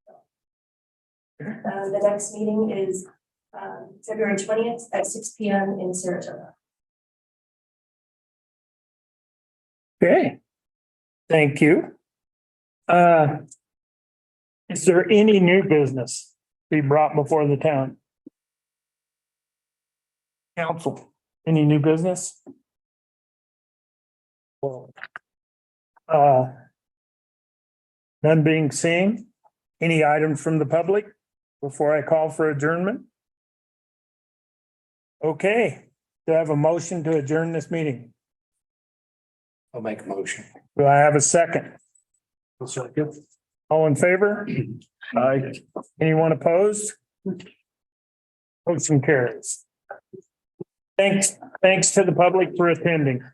The next meeting is February 20th at 6 PM in Saratoga. Okay. Thank you. Is there any new business to be brought before the town? Council, any new business? Well, none being seen. Any items from the public before I call for adjournment? Okay, do I have a motion to adjourn this meeting? I'll make a motion. Do I have a second? Second. All in favor? Aye. Anyone opposed? Motion carries. Thanks to the public for attending.